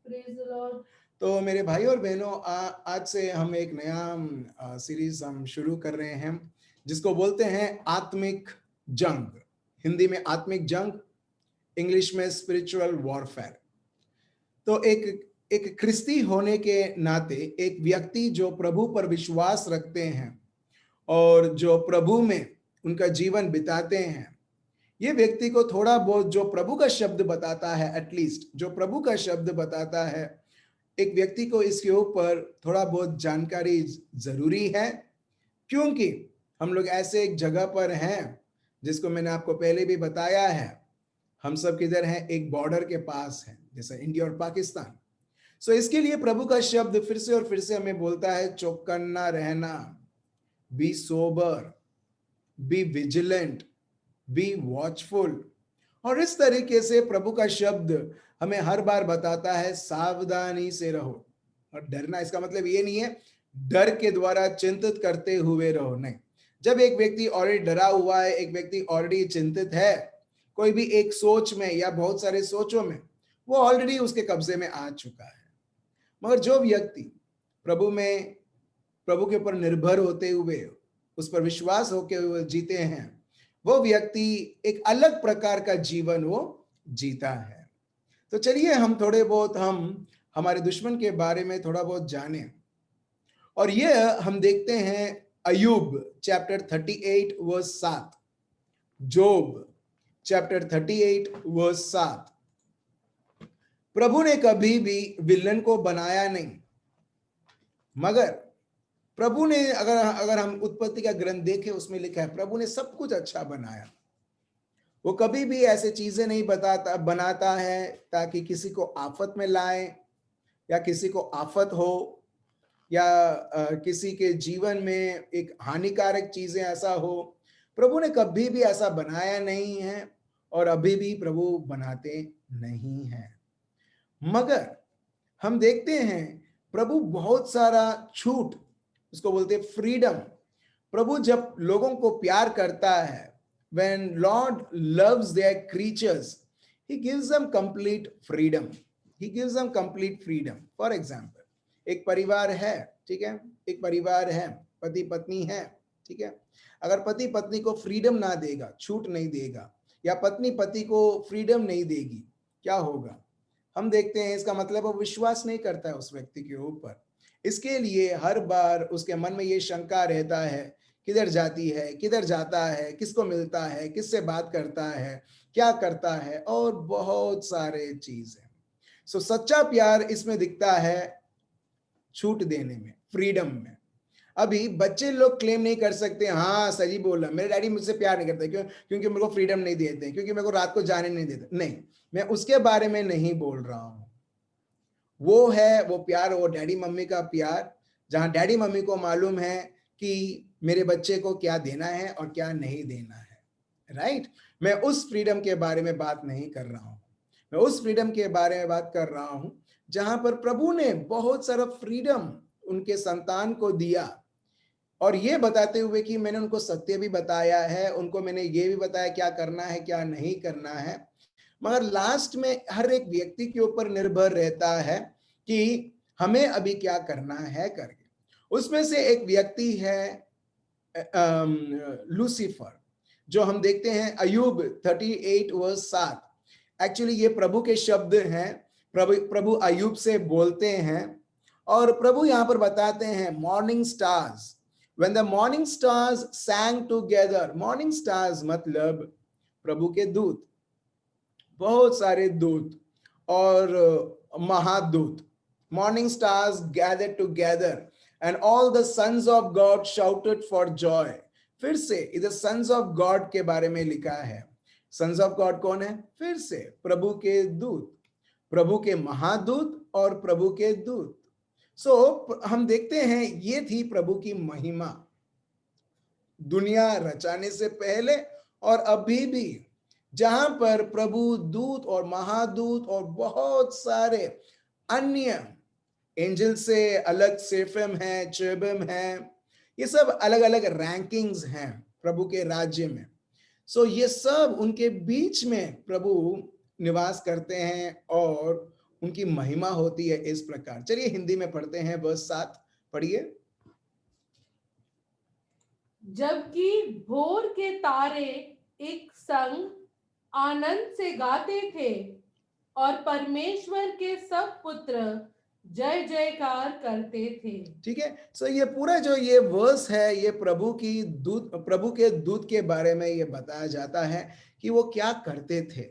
Praise the Lord. तो मेरे भाई और बहनों, आज से हम एक नया सीरीज हम शुरू कर रहे हैं जिसको बोलते हैं आत्मिक जंग। हिंदी में आत्मिक जंग, इंग्लिश में स्पिरिचुअल वॉरफेयर। तो एक ख्रिस्ती होने के नाते एक व्यक्ति जो प्रभु पर विश्वास रखते हैं और जो प्रभु में उनका जीवन बिताते हैं, ये व्यक्ति को थोड़ा बहुत जो प्रभु का शब्द बताता है, एटलीस्ट जो प्रभु का शब्द बताता है, एक व्यक्ति को इसके ऊपर थोड़ा बहुत जानकारी जरूरी है। क्योंकि हम लोग ऐसे एक जगह पर हैं जिसको मैंने आपको पहले भी बताया है, हम सब किधर हैं, एक बॉर्डर के पास है, जैसे इंडिया और पाकिस्तान। सो इसके लिए प्रभु का शब्द फिर से और फिर से हमें बोलता है चौकन्ना रहना, be sober, be vigilant, be watchful. और इस तरीके से प्रभु का शब्द हमें हर बार बताता है सावधानी से रहो। और डरना इसका मतलब ये नहीं है डर के द्वारा चिंतित करते हुए रहो, नहीं। जब एक व्यक्ति ऑलरेडी डरा हुआ है, एक व्यक्ति ऑलरेडी चिंतित है, कोई भी एक सोच में या बहुत सारे सोचों में, वो ऑलरेडी उसके कब्जे में आ चुका है। मगर जो व्यक्ति प्रभु में, प्रभु के ऊपर निर्भर होते हुए, उस पर विश्वास होके हुए जीते हैं, वो व्यक्ति एक अलग प्रकार का जीवन वो जीता है। तो चलिए हम थोड़े बहुत हम हमारे दुश्मन के बारे में थोड़ा बहुत जाने। और ये हम देखते हैं अयूब चैप्टर 38 वर्स 7, जोब चैप्टर 38 वर्स 7। प्रभु ने कभी भी विलन को बनाया नहीं, मगर प्रभु ने अगर हम उत्पत्ति का ग्रंथ देखें, उसमें लिखा है प्रभु ने सब कुछ अच्छा बनाया। वो कभी भी ऐसे चीजें नहीं बनाता है ताकि किसी को आफत में लाए या किसी को आफत हो या किसी के जीवन में एक हानिकारक चीजें ऐसा हो। प्रभु ने कभी भी ऐसा बनाया नहीं है और अभी भी प्रभु बनाते नहीं हैं। मगर हम देखते हैं प्रभु बहुत सारा छूट, उसको बोलते हैं फ्रीडम। प्रभु जब लोगों को प्यार करता है, when Lord loves their creatures, he gives them complete freedom. He gives them complete freedom. For example, एक परिवार है, ठीक है, एक परिवार है, पति पत्नी है, ठीक है। अगर पति पत्नी को फ्रीडम ना देगा, छूट नहीं देगा, या पत्नी पति को फ्रीडम नहीं देगी, क्या होगा? हम देखते हैं इसका मतलब वो विश्वास नहीं करता है उस व्यक्ति के ऊपर। इसके लिए हर बार उसके मन में ये शंका रहता है, किधर जाती है, किधर जाता है, किसको मिलता है, किससे बात करता है, क्या करता है, और बहुत सारे चीजें। सो सच्चा प्यार इसमें दिखता है छूट देने में, फ्रीडम में। अभी बच्चे लोग क्लेम नहीं कर सकते, हाँ सही बोला, मेरे डैडी मुझसे प्यार नहीं करते, क्यों? क्योंकि मेरे को फ्रीडम नहीं देते, क्योंकि मेरे को रात को जाने नहीं देते। नहीं, मैं उसके बारे में नहीं बोल रहा हूं। वो है वो प्यार, वो डैडी मम्मी का प्यार, जहां डैडी मम्मी को मालूम है कि मेरे बच्चे को क्या देना है और क्या नहीं देना है, राइट। मैं उस फ्रीडम के बारे में बात नहीं कर रहा हूं, मैं उस फ्रीडम के बारे में बात कर रहा हूं जहां पर प्रभु ने बहुत सारा फ्रीडम उनके संतान को दिया, और ये बताते हुए कि मैंने उनको सत्य भी बताया है, उनको मैंने ये भी बताया क्या करना है क्या नहीं करना है। मगर लास्ट में हर एक व्यक्ति के ऊपर निर्भर रहता है कि हमें अभी क्या करना है करके। उसमें से एक व्यक्ति है लूसीफर, जो हम देखते हैं अयूब 38 वर्स 7। एक्चुअली ये प्रभु के शब्द हैं, प्रभु अयूब से बोलते हैं, और प्रभु यहां पर बताते हैं morning stars, when the morning stars sang together। Morning stars मतलब प्रभु के दूत, बहुत सारे दूत और महादूत। Morning stars gathered together and all the sons of God shouted for joy। फिर से इधर sons of God के बारे में लिखा है। sons of God कौन है? फिर से प्रभु के दूत, प्रभु के महादूत और प्रभु के दूत। सो हम देखते हैं ये थी प्रभु की महिमा दुनिया रचाने से पहले और अभी भी, जहां पर प्रभु दूत और महादूत और बहुत सारे अन्य एंजल से अलग सेफम है, चेबम है, ये सब अलग अलग रैंकिंग्स हैं प्रभु के राज्य में। ये सब उनके बीच में प्रभु निवास करते हैं और उनकी महिमा होती है इस प्रकार। चलिए हिंदी में पढ़ते हैं, वर्स 7 पढ़िए। जबकि भोर के तारे एक संग आनंद से गाते थे और परमेश्वर के सब पुत्र जय जयकार करते थे। ठीक है, सो ये पूरा जो ये वर्स है, ये प्रभु के दूत के बारे में ये बताया जाता है कि वो क्या करते थे।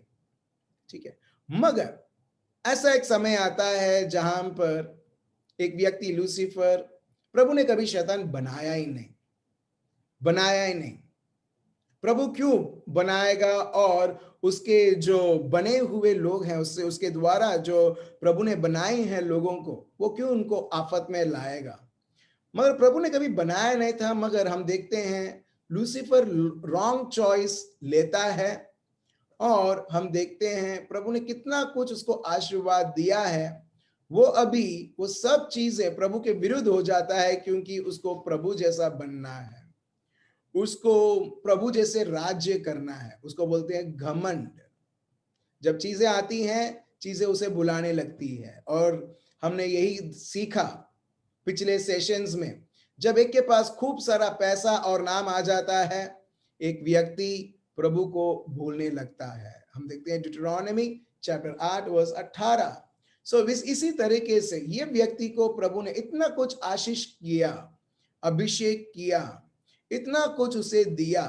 ठीक है, मगर ऐसा एक समय आता है जहां पर एक व्यक्ति लूसीफर, प्रभु ने कभी शैतान बनाया ही नहीं, बनाया ही नहीं। प्रभु क्यों बनाएगा, और उसके जो बने हुए लोग हैं, उससे उसके द्वारा जो प्रभु ने बनाए हैं लोगों को, वो क्यों उनको आफत में लाएगा। मगर प्रभु ने कभी बनाया नहीं था, मगर हम देखते हैं लूसीफर रॉन्ग चॉइस लेता है, और हम देखते हैं प्रभु ने कितना कुछ उसको आशीर्वाद दिया है। वो अभी वो सब चीजें प्रभु के विरुद्ध हो जाता है, क्योंकि उसको प्रभु जैसा बनना है, उसको प्रभु जैसे राज्य करना है, उसको बोलते हैं घमंड। जब चीजें आती हैं, चीजें उसे बुलाने लगती है, और हमने यही सीखा पिछले सेशंस में। जब एक के पास खूब सारा पैसा और नाम आ जाता है, एक व्यक्ति प्रभु को भूलने लगता है। हम देखते हैं डियूटेरोनॉमी चैप्टर 8 वर्स 18। सो इसी तरीके से ये व्यक्ति को प्रभु ने इतना कुछ आशीष किया, अभिषेक किया, इतना कुछ उसे दिया।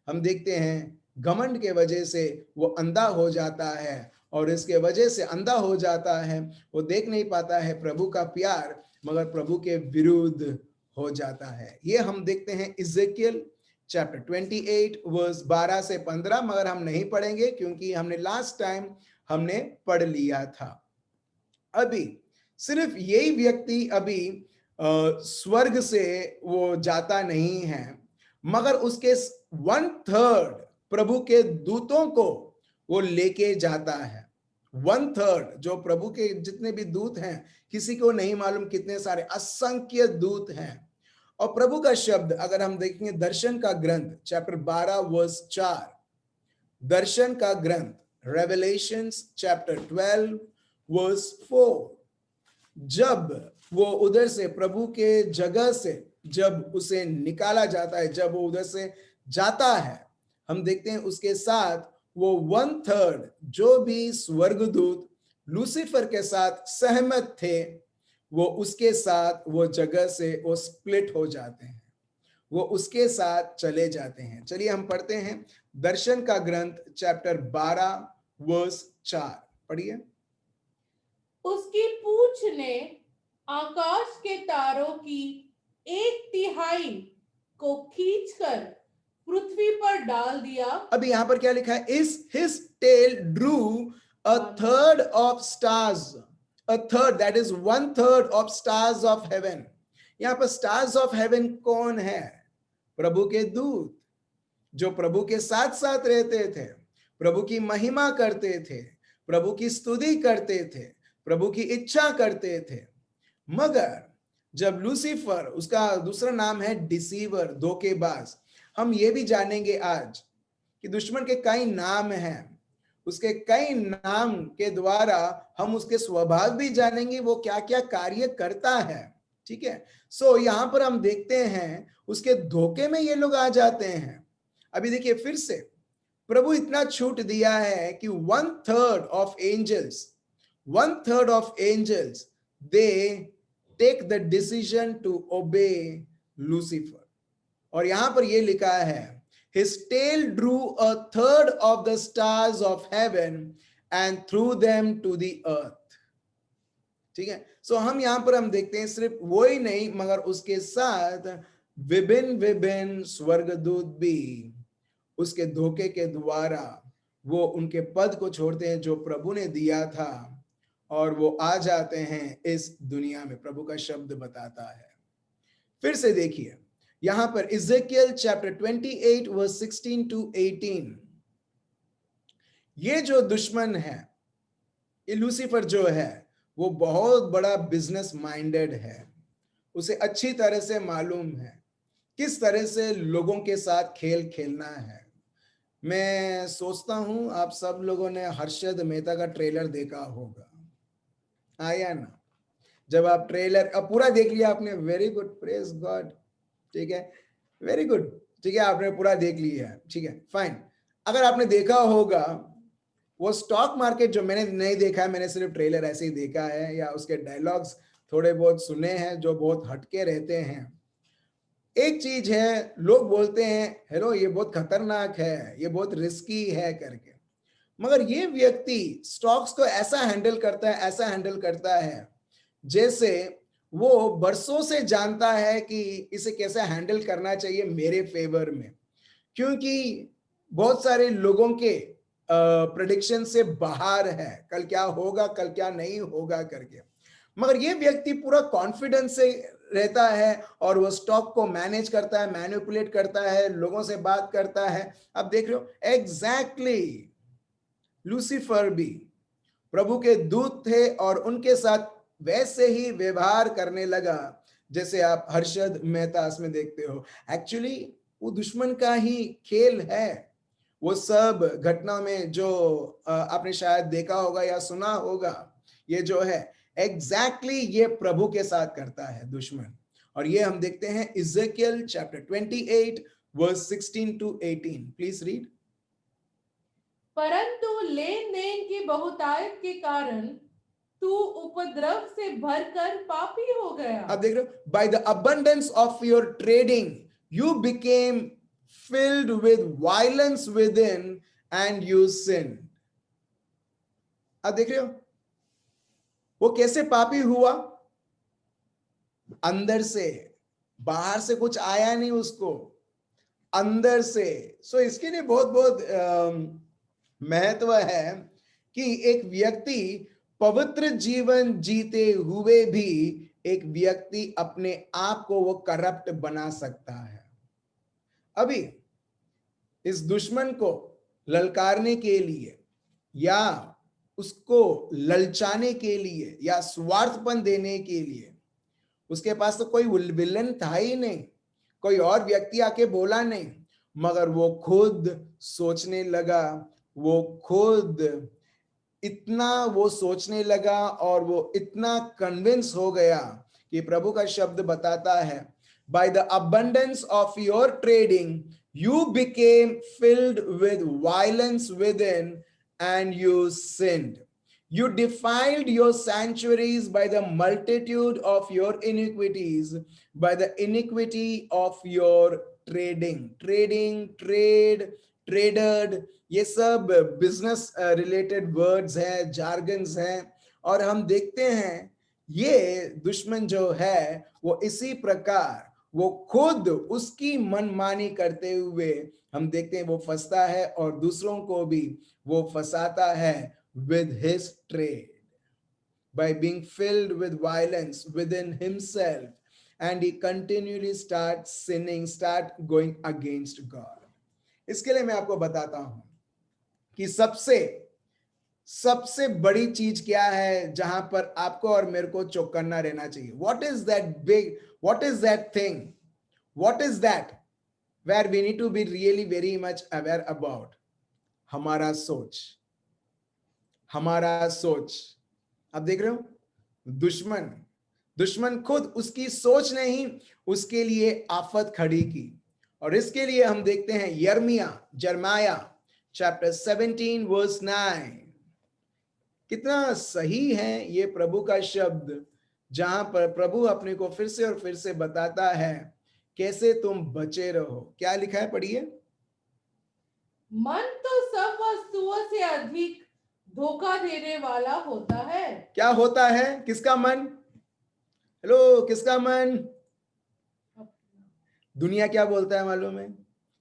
हम देखते हैं घमंड के वजह से वो अंधा हो जाता है, और इसके वजह से अंधा हो जाता है, वो देख नहीं पाता है प्रभु का प्यार, मगर प्रभु के विरुद्ध हो जाता है। ये हम देखते हैं इज़ेकियल चैप्टर 28 वर्स 12 से 15, मगर हम नहीं पढ़ेंगे क्योंकि हमने लास्ट टाइम हमने पढ़ लिया था। अभी सिर्फ यही व्यक्ति अभी स्वर्ग से वो जाता नहीं है, मगर उसके 1/3 प्रभु के दूतों को वो लेके जाता है। 1/3 जो प्रभु के जितने भी दूत हैं, किसी को नहीं मालूम कितने सारे असंख्य दूत हैं। और प्रभु का शब्द अगर हम देखेंगे दर्शन का ग्रंथ चैप्टर 12 वर्स 4, दर्शन का ग्रंथ रेवलेशंस चैप्टर 12 वर्स 4, जब वो उधर से प्रभु के जगह से जब उसे निकाला जाता है, जब वो उधर से जाता है, हम देखते हैं उसके साथ वो 1/3 जो भी स्वर्गदूत लूसीफर के साथ सहमत थे, वो उसके साथ वो जगह से वो स्प्लिट हो जाते हैं, वो उसके साथ चले जाते हैं। चलिए हम पढ़ते हैं दर्शन का ग्रंथ चैप्टर 12 वर्स 4 पढ़िए। उसकी पूंछ ने आकाश के तारों की 1/3 को खींचकर पृथ्वी पर डाल दिया। अभी यहां पर क्या लिखा है, इस his tail drew a third of stars, a third, that is 1/3 of stars of heaven। यहां पर stars of heaven कौन है? प्रभु के दूत, जो प्रभु के साथ साथ रहते थे, प्रभु की महिमा करते थे, प्रभु की स्तुति करते थे, प्रभु की इच्छा करते थे। मगर जब लूसीफर, उसका दूसरा नाम है डिसीवर, धोखेबाज। हम ये भी जानेंगे आज कि दुश्मन के कई नाम हैं, उसके कई नाम के द्वारा हम उसके स्वभाव भी जानेंगे, वो क्या क्या कार्य करता है। ठीक है, सो यहां पर हम देखते हैं उसके धोखे में ये लोग आ जाते हैं। अभी देखिए फिर से प्रभु इतना छूट दिया है कि 1/3 of angels, 1/3 of angels they take the decision to obey Lucifer. और यहां पर यह लिखा है his tail drew 1/3 of the stars of heaven and threw them to the earth। ठीक है, सो हम यहां पर हम देखते हैं सिर्फ वो ही नहीं, मगर उसके साथ विभिन्न विभिन्न स्वर्गदूत भी उसके धोखे के द्वारा वो उनके पद को छोड़ते हैं जो प्रभु ने दिया था, और वो आ जाते हैं इस दुनिया में। प्रभु का शब्द बताता है। फिर से देखिए यहां पर इज़ेकियल चैप्टर 28 वर्स 16 to 18। ये जो दुश्मन है, ये लूसीफर जो है, वो बहुत बड़ा बिजनेस माइंडेड है। उसे अच्छी तरह से मालूम है किस तरह से लोगों के साथ खेल खेलना है। मैं सोचता हूं आप सब लोगों ने हर्षद मेहता का ट्रेलर देखा होगा। आया ना? जब आप ट्रेलर अब पूरा देख लिया आपने, वेरी गुड, प्रेज गॉड, ठीक है, वेरी गुड, ठीक है, आपने पूरा देख लिया है, ठीक है, फाइन। अगर आपने देखा होगा वो स्टॉक मार्केट, जो मैंने नहीं देखा है, मैंने सिर्फ ट्रेलर ऐसे ही देखा है या उसके डायलॉग्स थोड़े बहुत सुने हैं जो बहुत हटके रहते हैं। एक चीज है, लोग बोलते हैं हेलो ये बहुत खतरनाक है, ये बहुत रिस्की है करके, मगर ये व्यक्ति स्टॉक्स को ऐसा हैंडल करता है, ऐसा हैंडल करता है जैसे वो बरसों से जानता है कि इसे कैसे हैंडल करना चाहिए मेरे फेवर में, क्योंकि बहुत सारे लोगों के प्रेडिक्शन से बाहर है कल क्या होगा, कल क्या नहीं होगा करके, मगर ये व्यक्ति पूरा कॉन्फिडेंस से रहता है और वो स्टॉक को मैनेज करता है, मैनिपुलेट करता है, लोगों से बात करता है। अब देख रहे हो एग्जैक्टली लूसीफर भी प्रभु के दूत थे और उनके साथ वैसे ही व्यवहार करने लगा जैसे आप हर्षद मेहतास में देखते हो। एक्चुअली वो दुश्मन का ही खेल है। वो सब घटना में जो आपने शायद देखा होगा या सुना होगा, ये जो है एग्जैक्टली ये प्रभु के साथ करता है दुश्मन। और ये हम देखते हैं Ezekiel chapter 28 verse 16 to 18। Please read. परंतु लेन देन की बहुतायत के कारण तू उपद्रव से भरकर पापी हो गया। अब देख रहे हो, by the abundance of your trading you became filled with violence within and you sin. अब देख रहे हो वो कैसे पापी हुआ, अंदर से, बाहर से कुछ आया नहीं उसको, अंदर से। सो इसके लिए बहुत बहुत महत्व है कि एक व्यक्ति पवित्र जीवन जीते हुए भी एक व्यक्ति अपने आप को वो करप्ट बना सकता है। अभी इस दुश्मन को ललकारने के लिए या उसको ललचाने के लिए या स्वार्थपन देने के लिए उसके पास तो कोई विलन था ही नहीं, कोई और व्यक्ति आके बोला नहीं, मगर वो खुद सोचने लगा, वो खुद इतना वो सोचने लगा और वो इतना कन्विंस हो गया कि प्रभु का शब्द बताता है by the abundance of your trading you became filled with violence within and you sinned. You defiled your sanctuaries by the multitude of your iniquities, by the iniquity of your trading. Trading, trade, traded, ये सब business related words हैं, jargons हैं। और हम देखते हैं ये दुश्मन जो है वो इसी प्रकार वो खुद उसकी मनमानी करते हुए हम देखते हैं वो फंसता है और दूसरों को भी वो फंसाता है with his trade by being filled with violence within himself, and he continually starts sinning, start going against God। इसके लिए मैं आपको बताता हूं कि सबसे बड़ी चीज क्या है जहां पर आपको और मेरे को चौकन्ना रहना चाहिए। What is that big, what is that thing, what is that where we need to be really very much aware about? हमारा सोच, हमारा सोच। अब देख रहे हो दुश्मन खुद उसकी सोच ने ही उसके लिए आफत खड़ी की। और इसके लिए हम देखते हैं जरमाया चैप्टर 17 वर्स 9। कितना सही है ये प्रभु का शब्द, जहां पर प्रभु अपने को फिर से और फिर से बताता है कैसे तुम बचे रहो। क्या लिखा है, पढ़िए। मन तो सब वस्तुओं से अधिक धोखा देने वाला होता है। क्या होता है? किसका मन? हेलो, किसका मन? दुनिया क्या बोलता है मालूम है?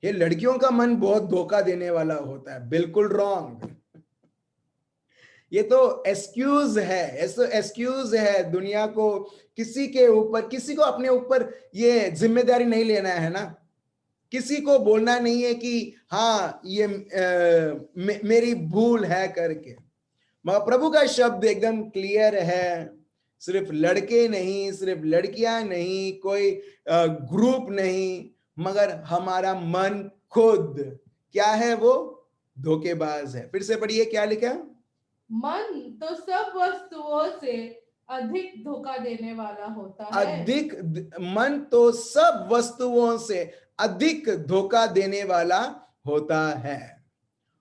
ये लड़कियों का मन बहुत धोखा देने वाला होता है। बिल्कुल रॉन्ग। ये तो एक्सक्यूज है, एक्सक्यूज है दुनिया को किसी के ऊपर, किसी को अपने ऊपर ये जिम्मेदारी नहीं लेना है ना। किसी को बोलना नहीं है कि हाँ ये मेरी भूल है करके। मगर प्रभु का शब्द एकदम क्लियर है, सिर्फ लड़के नहीं, सिर्फ लड़कियां नहीं, कोई ग्रुप नहीं, मगर हमारा मन खुद क्या है? वो धोखेबाज है। फिर से पढ़िए क्या लिखा। मन तो सब वस्तुओं से अधिक धोखा देने वाला होता है। अधिक मन तो सब वस्तुओं से अधिक धोखा देने वाला होता है।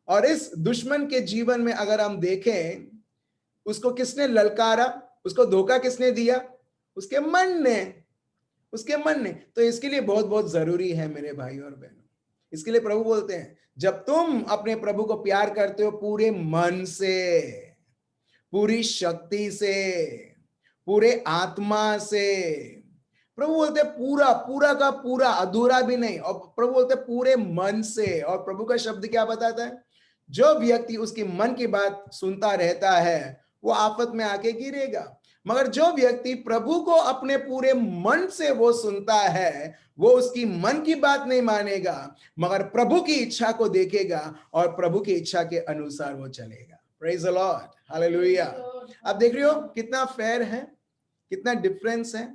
और इस दुश्मन के जीवन में अगर हम देखें, उसको किसने ललकारा, उसको धोखा किसने दिया? उसके मन ने, उसके मन ने। तो इसके लिए बहुत बहुत जरूरी है मेरे भाई और बहनों, इसके लिए प्रभु बोलते हैं जब तुम अपने प्रभु को प्यार करते हो पूरे मन से, पूरी शक्ति से, पूरे आत्मा से, प्रभु बोलते पूरा, पूरा का पूरा, अधूरा भी नहीं, और प्रभु बोलते पूरे मन से। और प्रभु का शब्द क्या बताता है? जो व्यक्ति उसकी मन की बात सुनता रहता है वो आफत में आके गिरेगा, मगर जो व्यक्ति प्रभु को अपने पूरे मन से वो सुनता है वो उसकी मन की बात नहीं मानेगा मगर प्रभु की इच्छा को देखेगा और प्रभु की इच्छा के अनुसार वो चलेगा। Praise the Lord, hallelujah. आप देख रहे हो कितना फेयर है, कितना डिफरेंस है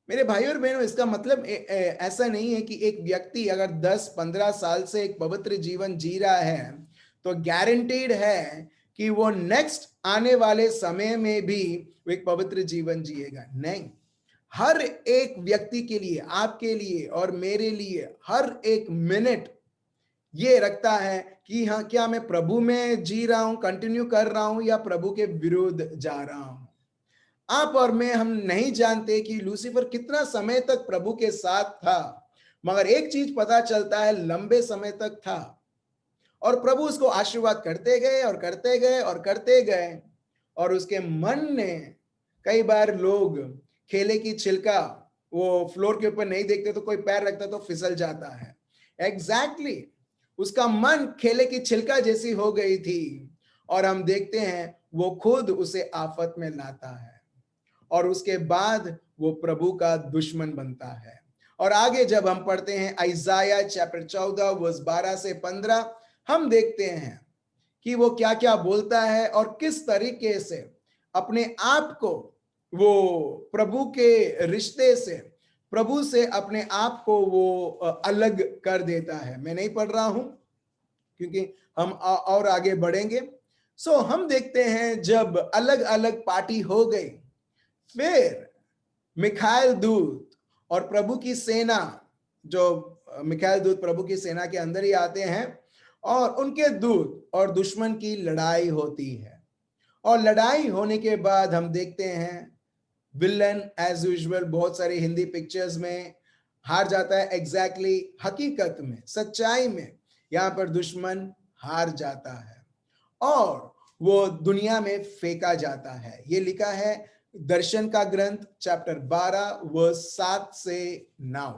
मेरे भाई और बहनों। इसका मतलब ऐसा नहीं है कि एक व्यक्ति अगर 10-15 साल से एक पवित्र जीवन जी रहा है तो गारंटीड है कि वो नेक्स्ट आने वाले समय में भी वो एक पवित्र जीवन जिएगा। नहीं, हर एक व्यक्ति के लिए, आपके लिए और मेरे लिए, हर एक मिनट ये रखता है कि हाँ, क्या मैं प्रभु में जी रहा हूं, कंटिन्यू कर रहा हूं, या प्रभु के विरुद्ध जा रहा हूं। आप और मैं, हम नहीं जानते कि लूसीफर कितना समय तक प्रभु के साथ था, मगर एक चीज पता चलता है, लंबे समय तक था। और प्रभु उसको आशीर्वाद करते गए और करते गए और करते गए, और उसके मन ने, कई बार लोग केले की छिलका वो फ्लोर के ऊपर नहीं देखते तो कोई पैर रखता तो फिसल जाता है। एग्जैक्टली उसका मन केले की छिलका जैसी हो गई थी, और हम देखते हैं वो खुद उसे आफत में लाता है और उसके बाद वो प्रभु का दुश्मन बनता है। और आगे जब हम पढ़ते हैं आइजाया चैप्टर 14 वर्स 12 से 15, हम देखते हैं कि वो क्या क्या बोलता है और किस तरीके से अपने आप को वो प्रभु के रिश्ते से, प्रभु से अपने आप को वो अलग कर देता है। मैं नहीं पढ़ रहा हूं क्योंकि हम और आगे बढ़ेंगे। सो हम देखते हैं जब अलग अलग पार्टी हो गई, फिर मिखाएल दूत और प्रभु की सेना, जो मिखाएल दूत प्रभु की सेना के अंदर ही आते हैं, और उनके दूत और दुश्मन की लड़ाई होती है। और लड़ाई होने के बाद हम देखते हैं विलन एज यूजुअल बहुत सारे हिंदी पिक्चर्स में हार जाता है। एग्जैक्टली हकीकत में, सच्चाई में यहां पर दुश्मन हार जाता है और वो दुनिया में फेंका जाता है। ये लिखा है दर्शन का ग्रंथ चैप्टर 12 वर्स 7 से 9,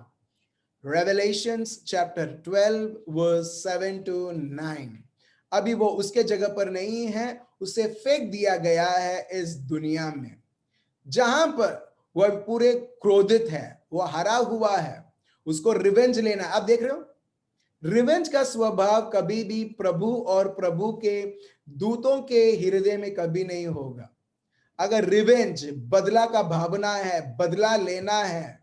रेवलेशंस चैप्टर 12 वर्स 7 to 9। अभी वो उसके जगह पर नहीं है, उसे फेंक दिया गया है इस दुनिया में, जहां पर वह पूरे क्रोधित है, वो हरा हुआ है, उसको रिवेंज लेना। आप देख रहे हो, रिवेंज का स्वभाव कभी भी प्रभु और प्रभु के दूतों के हृदय में कभी नहीं होगा। अगर रिवेंज, बदला का भावना है, बदला लेना है,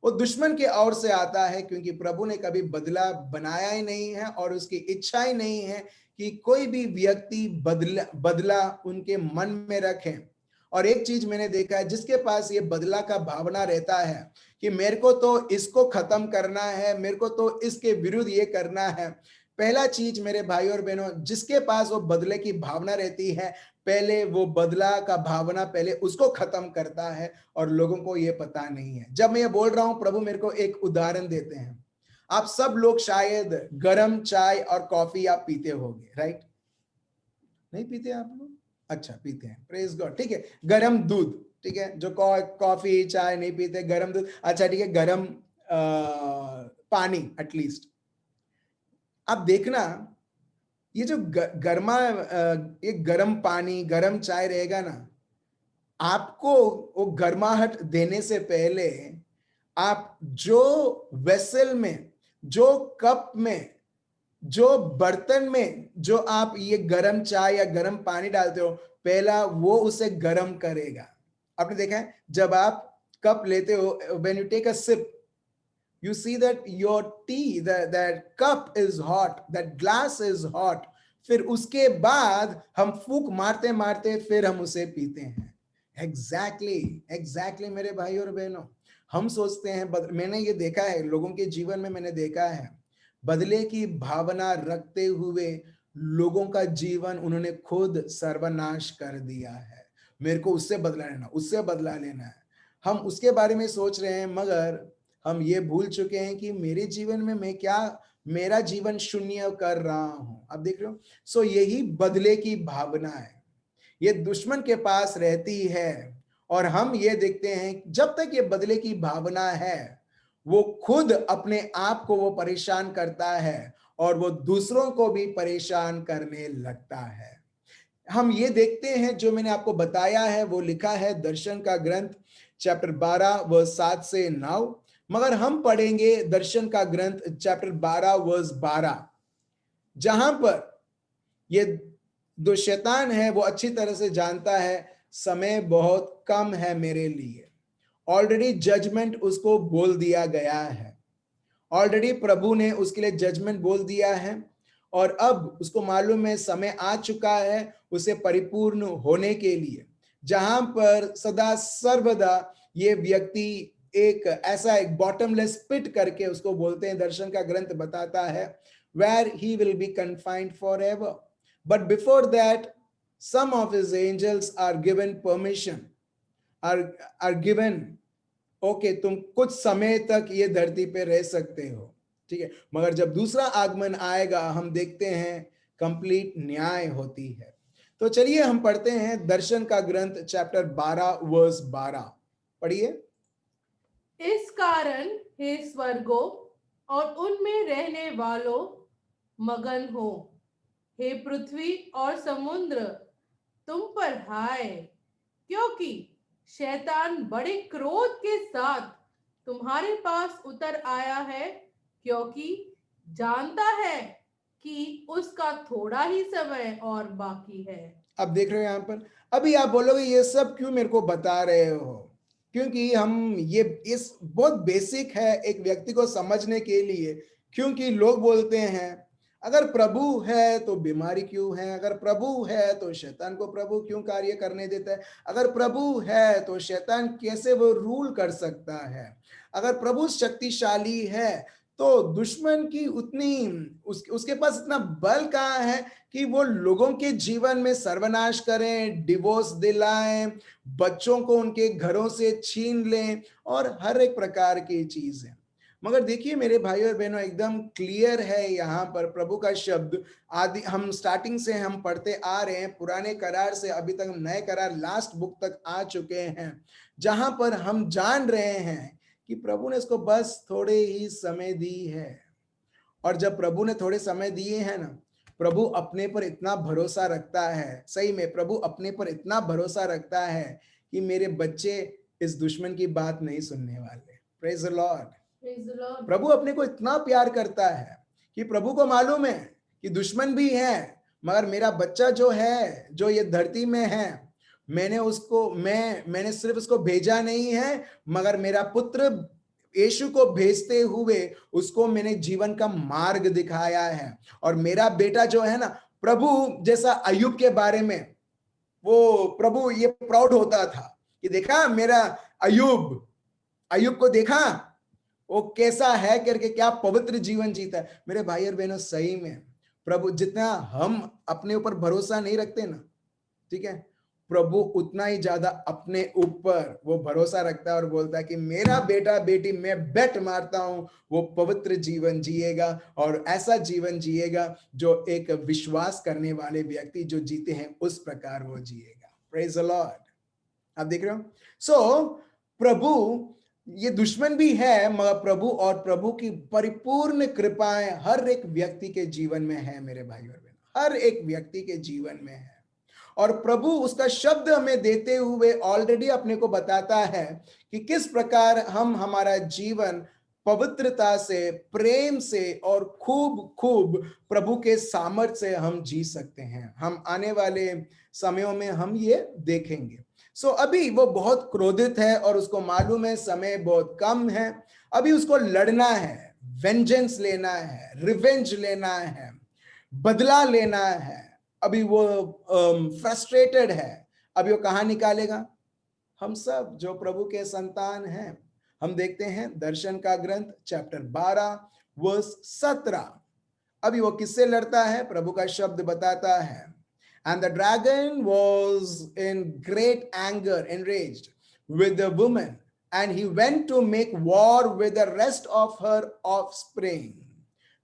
वो दुश्मन के ओर से आता है, क्योंकि प्रभु ने कभी बदला बनाया ही नहीं है और उसकी इच्छा ही नहीं है कि कोई भी व्यक्ति बदला उनके मन में रखें। और एक चीज मैंने देखा है, जिसके पास ये बदला का भावना रहता है कि मेरे को तो इसको खत्म करना है, मेरे को तो इसके विरुद्ध ये करना है, पहला चीज मेरे भाई और बहनों, जिसके पास वो बदले की भावना रहती है, पहले वो बदला का भावना पहले उसको खत्म करता है, और लोगों को ये पता नहीं है। जब मैं ये बोल रहा हूं, प्रभु मेरे को एक उदाहरण देते हैं। आप सब लोग शायद गरम चाय और कॉफी आप पीते होंगे, राइट? नहीं पीते आप लोग? अच्छा, पीते हैं, प्रेज गॉड। ठीक है, गरम दूध, ठीक है, जो कॉफी चाय नहीं पीते, गरम दूध, अच्छा ठीक है, गरम पानी एटलीस्ट। अब देखना, ये जो गर्मा ये गरम पानी, गरम चाय रहेगा ना, आपको वो गर्माहट देने से पहले आप जो वेसल में, जो कप में, जो बर्तन में जो आप ये गरम चाय या गरम पानी डालते हो, पहला वो उसे गरम करेगा। आपने देखा है, जब आप कप लेते हो, when you take a sip, you see that your tea, that cup is hot, that glass is hot, फिर उसके बाद हम फूंक मारते मारते फिर हम उसे पीते हैं। एग्जैक्टली मेरे भाई और बहनों, हम सोचते हैं मैंने ये देखा है लोगों के जीवन में, मैंने देखा है बदले की भावना रखते हुए लोगों का जीवन उन्होंने खुद सर्वनाश कर दिया है। मेरे को उससे बदला लेना, उससे बदला लेना है, हम उसके बारे में सोच रहे हैं, मगर हम ये भूल चुके हैं कि मेरे जीवन में मैं क्या, मेरा जीवन शून्य कर रहा हूं। अब देख रहे हो, सो यही बदले की भावना है, ये दुश्मन के पास रहती है। और हम ये देखते हैं जब तक ये बदले की भावना है, वो खुद अपने आप को वो परेशान करता है और वो दूसरों को भी परेशान करने लगता है। हम ये देखते हैं जो मैंने आपको बताया है वो लिखा है दर्शन का ग्रंथ चैप्टर 12 वर्स 7 से 9, मगर हम पढ़ेंगे दर्शन का ग्रंथ चैप्टर 12 वर्स 12, जहां पर ये जो शैतान है वो अच्छी तरह से जानता है समय बहुत कम है मेरे लिए। ऑलरेडी जजमेंट उसको बोल दिया गया है, ऑलरेडी प्रभु ने उसके लिए जजमेंट बोल दिया है, और अब उसको मालूम है समय आ चुका है उसे परिपूर्ण होने के लिए, जहां पर सदा सर्वदा ये व्यक्ति एक ऐसा एक बॉटमलेस पिट करके उसको बोलते हैं, दर्शन का ग्रंथ बताता है, where he will be confined for ever. But before that, some of his angels are given permission, are given, okay, तुम कुछ समय तक ये धरती पे रह सकते हो, ठीक है। मगर जब दूसरा आगमन आएगा हम देखते हैं कंप्लीट न्याय होती है। तो चलिए हम पढ़ते हैं दर्शन का ग्रंथ चैप्टर 12 वर्स 12, पढ़िए। इस कारण हे स्वर्गों और उनमें रहने वालों मगन हो, हे पृथ्वी और समुद्र तुम पर हाय, क्योंकि शैतान बड़े क्रोध के साथ तुम्हारे पास उतर आया है, क्योंकि जानता है कि उसका थोड़ा ही समय और बाकी है। अब देख रहे हो यहाँ पर, अभी आप बोलोगे ये सब क्यों मेरे को बता रहे हो, क्योंकि हम ये इस बहुत बेसिक है एक व्यक्ति को समझने के लिए। क्योंकि लोग बोलते हैं अगर प्रभु है तो बीमारी क्यों है, अगर प्रभु है तो शैतान को प्रभु क्यों कार्य करने देता है, अगर प्रभु है तो शैतान कैसे वो रूल कर सकता है, अगर प्रभु शक्तिशाली है तो दुश्मन की उतनी उसके पास इतना बल कहाँ है कि वो लोगों के जीवन में सर्वनाश करें, डिवोर्स दिलाएं, बच्चों को उनके घरों से छीन लें और हर एक प्रकार की चीज है। मगर देखिए मेरे भाई और बहनों, एकदम क्लियर है यहाँ पर प्रभु का शब्द। आदि हम स्टार्टिंग से हम पढ़ते आ रहे हैं, पुराने करार से अभी तक हम नए करार लास्ट बुक तक आ चुके हैं, जहां पर हम जान रहे हैं कि प्रभु ने इसको बस थोड़े ही समय दी है। और जब प्रभु ने थोड़े समय दिए हैं ना, प्रभु अपने पर इतना भरोसा रखता है, सही में प्रभु अपने पर इतना भरोसा रखता है कि मेरे बच्चे इस दुश्मन की बात नहीं सुनने वाले। Praise the Lord. प्रभु अपने को इतना प्यार करता है कि प्रभु को मालूम है कि दुश्मन भी है, मगर मेरा बच्चा जो है, जो ये धरती में है, मैंने सिर्फ उसको भेजा नहीं है, मगर मेरा पुत्र यीशु को भेजते हुए उसको मैंने जीवन का मार्ग दिखाया है। और मेरा बेटा जो है ना, प्रभु जैसा अय्यूब के बारे में वो प्रभु ये प्राउड होता था कि देखा मेरा अय्यूब को देखा वो कैसा है करके, क्या पवित्र जीवन जीता है। मेरे भाई और बहनों, सही में प्रभु जितना हम अपने ऊपर भरोसा नहीं रखते ना, ठीक है, प्रभु उतना ही ज्यादा अपने ऊपर वो भरोसा रखता है और बोलता है कि मेरा बेटा बेटी, मैं बेट मारता हूं वो पवित्र जीवन जिएगा और ऐसा जीवन जिएगा जो एक विश्वास करने वाले व्यक्ति जो जीते हैं उस प्रकार वो जिएगा। Praise the Lord. आप देख रहे हो, सो प्रभु ये दुश्मन भी है, मगर प्रभु और प्रभु की परिपूर्ण कृपाएं हर एक व्यक्ति के जीवन में है मेरे भाई और बहन, हर एक व्यक्ति के जीवन में है। और प्रभु उसका शब्द हमें देते हुए ऑलरेडी अपने को बताता है कि किस प्रकार हम हमारा जीवन पवित्रता से, प्रेम से और खूब खूब प्रभु के सामर्थ्य से हम जी सकते हैं। हम आने वाले समयों में हम ये देखेंगे। सो अभी वो बहुत क्रोधित है और उसको मालूम है समय बहुत कम है, अभी उसको लड़ना है, वेंजेंस लेना है, रिवेंज लेना है, बदला लेना है। अभी वो फ्रस्ट्रेटेड है, अभी वो कहाँ निकालेगा? हम सब जो प्रभु के संतान हैं, हम देखते हैं दर्शन का ग्रंथ चैप्टर 12 वर्स 17। अभी वो किससे लड़ता है? प्रभु का शब्द बताता है, and the dragon was in great anger, enraged with the woman, and he went to make war with the rest of her offspring,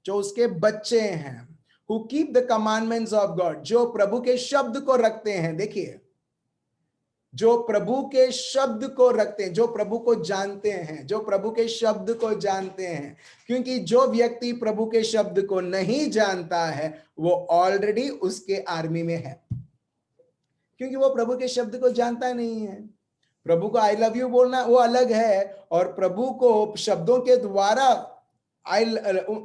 जो उसके बच्चे हैं, who keep the commandments of God, जो प्रभु के शब्द को रखते हैं। देखिए, जो प्रभु के शब्द को रखते हैं, जो प्रभु को जानते हैं, जो प्रभु के शब्द को जानते हैं, क्योंकि जो व्यक्ति प्रभु के शब्द को नहीं जानता है वो ऑलरेडी उसके आर्मी में है, क्योंकि वो प्रभु के शब्द को जानता नहीं है। प्रभु को आई लव यू बोलना वो अलग है, और प्रभु को शब्दों के द्वारा